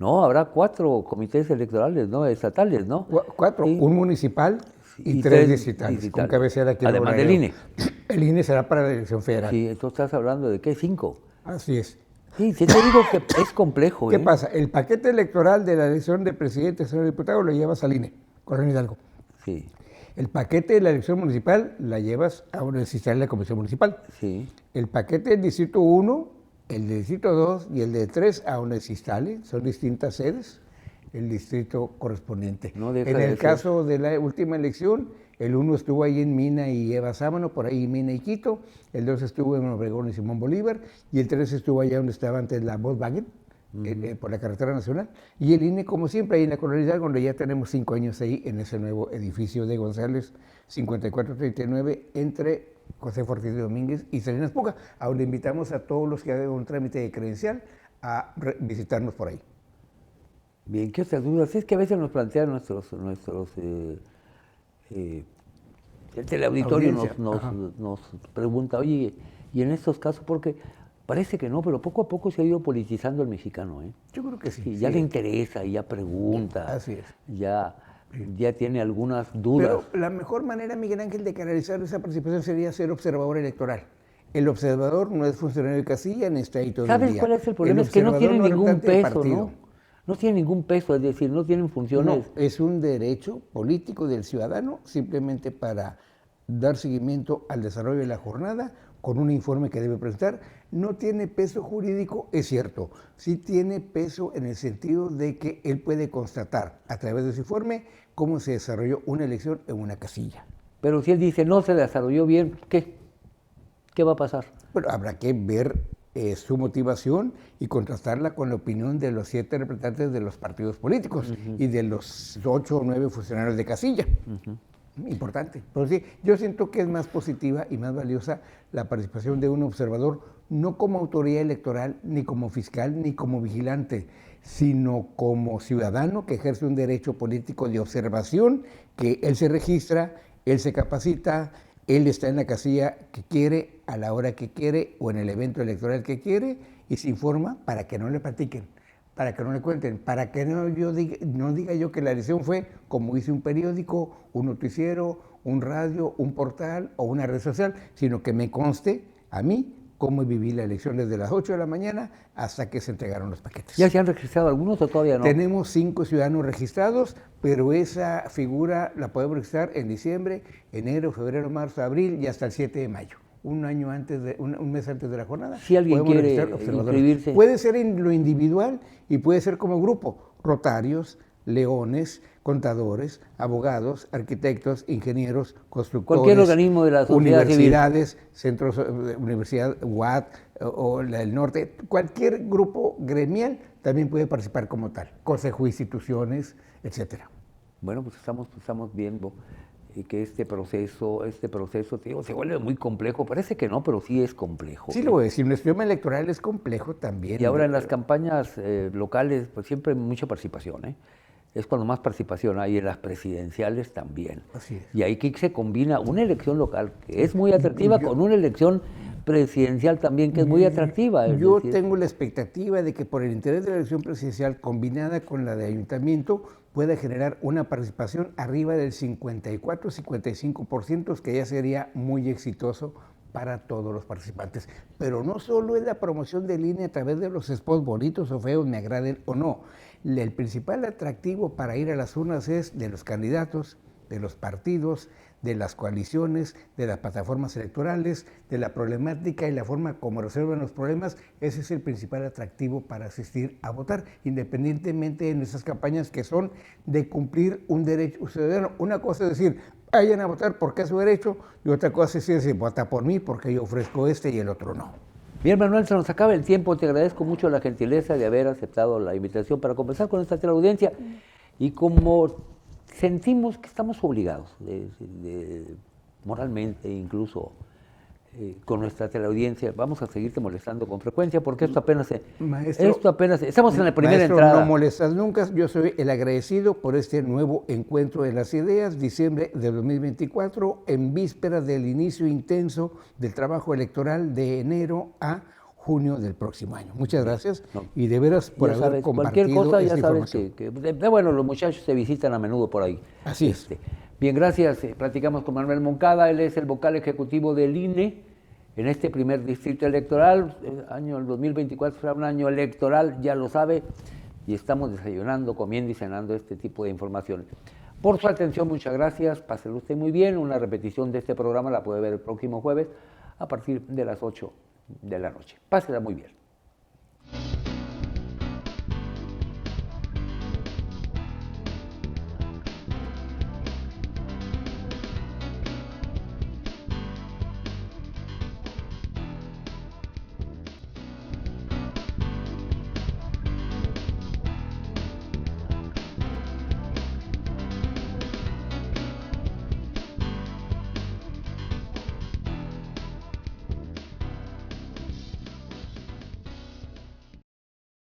habrá 4 comités electorales, ¿no? Estatales, ¿no? 4, Sí. un municipal y 3 distritales, con cabecera aquí en Además del INE. El INE será para la elección federal. Sí, entonces estás hablando de ¿qué? 5. Así es. Sí, te digo que es complejo. ¿Qué pasa? El paquete electoral de la elección de presidente, senador y diputado lo llevas al INE, Correo Hidalgo. Sí. El paquete de la elección municipal la llevas a una decisión de la Comisión Municipal. Sí. El paquete del Distrito 1, el del Distrito 2 y el de 3 a una decisión, son distintas sedes, el distrito correspondiente. No deja en de el ser. caso de la última elección, el 1 estuvo ahí en Mina y Eva Sámano, por ahí Mina y Quito, el 2 estuvo en Obregón y Simón Bolívar, y el 3 estuvo allá donde estaba antes la Volkswagen, por la carretera nacional, y el INE, como siempre, ahí en la Colonia Hidalgo, donde ya tenemos 5 años ahí en ese nuevo edificio de González 5439 entre José Ortiz de Domínguez y Salinas Puga, a donde invitamos a todos los que hagan un trámite de credencial a visitarnos por ahí. Bien, ¿qué otras dudas? Es que a veces nos plantean el teleauditorio nos pregunta, oye, y en estos casos, porque parece que no, pero poco a poco se ha ido politizando el mexicano, ¿eh? Yo creo que sí. Ya le interesa, ya pregunta. Así es. Ya tiene algunas dudas. Pero la mejor manera, Miguel Ángel, de canalizar esa participación sería ser observador electoral. El observador no es funcionario de casilla ni está ahí todo el día. ¿Sabes cuál es el problema? Es que no tiene ningún peso, partido. ¿no? No tiene ningún peso, es decir, no tienen funciones. No, es un derecho político del ciudadano simplemente para dar seguimiento al desarrollo de la jornada con un informe que debe presentar. No tiene peso jurídico, es cierto. Sí tiene peso en el sentido de que él puede constatar a través de su informe cómo se desarrolló una elección en una casilla. Pero si él dice no se desarrolló bien, ¿qué? ¿Qué va a pasar? Bueno, habrá que ver su motivación y contrastarla con la opinión de los 7 representantes de los partidos políticos y de los 8 o 9 funcionarios de casilla. Importante. Pero sí, yo siento que es más positiva y más valiosa la participación de un observador, no como autoridad electoral, ni como fiscal, ni como vigilante, sino como ciudadano que ejerce un derecho político de observación, que él se registra, él se capacita, él está en la casilla que quiere, a la hora que quiere o en el evento electoral que quiere y se informa para que no le platiquen, para que no le cuenten, para que no diga yo que la elección fue como hice un periódico, un noticiero, un radio, un portal o una red social, sino que me conste a mí cómo viví la elección desde las 8 de la mañana hasta que se entregaron los paquetes. ¿Ya se han registrado algunos o todavía no? Tenemos 5 ciudadanos registrados, pero esa figura la podemos registrar en diciembre, enero, febrero, marzo, abril y hasta el 7 de mayo. Un mes antes de la jornada. Si alguien quiere inscribirse. Puede ser en lo individual y puede ser como grupo. Rotarios, leones, contadores, abogados, arquitectos, ingenieros, constructores. Cualquier organismo de la sociedad universidades, civil. Centros, universidad, UAT o el norte. Cualquier grupo gremial también puede participar como tal. Consejo de instituciones, etcétera. Bueno, pues estamos viendo que este proceso, te digo, se vuelve muy complejo. Parece que no, pero sí es complejo. Sí, lo voy a decir. Nuestro sistema electoral es complejo también. Y ahora en las campañas locales, pues siempre hay mucha participación, ¿eh? Es cuando más participación hay, en las presidenciales también. Así es. Y ahí que se combina una elección local, que es muy atractiva, con una elección presidencial también, que es muy atractiva. Yo tengo la expectativa de que por el interés de la elección presidencial combinada con la de ayuntamiento pueda generar una participación arriba del 54-55%, que ya sería muy exitoso para todos los participantes. Pero no solo es la promoción del INE a través de los spots bonitos o feos, me agraden o no. El principal atractivo para ir a las urnas es de los candidatos, de los partidos, de las coaliciones, de las plataformas electorales, de la problemática y la forma como resuelven los problemas. Ese es el principal atractivo para asistir a votar, independientemente de nuestras campañas que son de cumplir un derecho ciudadano. Una cosa es decir, vayan a votar porque es su derecho, y otra cosa es decir, vota por mí porque yo ofrezco este y el otro no. Bien, Manuel, se nos acaba el tiempo. Te agradezco mucho la gentileza de haber aceptado la invitación para conversar con esta teleaudiencia. Y como sentimos que estamos obligados moralmente, incluso con nuestra teleaudiencia, vamos a seguirte molestando con frecuencia porque esto apenas estamos en la primera maestro, entrada. No molestas nunca, yo soy el agradecido por este nuevo encuentro de las ideas, diciembre de 2024, en vísperas del inicio intenso del trabajo electoral de enero a junio del próximo año. Muchas gracias y de veras por Ya haber sabes, compartido cualquier cosa, esta ya sabes información. bueno, los muchachos se visitan a menudo por ahí. Así es. Bien, gracias. Platicamos con Manuel Moncada, él es el vocal ejecutivo del INE en este primer distrito electoral. El año 2024 será un año electoral, ya lo sabe, y estamos desayunando, comiendo y cenando este tipo de información. Por su atención, muchas gracias. Páselo usted muy bien. Una repetición de este programa la puede ver el próximo jueves a partir de las 8 de la noche. Pásela muy bien.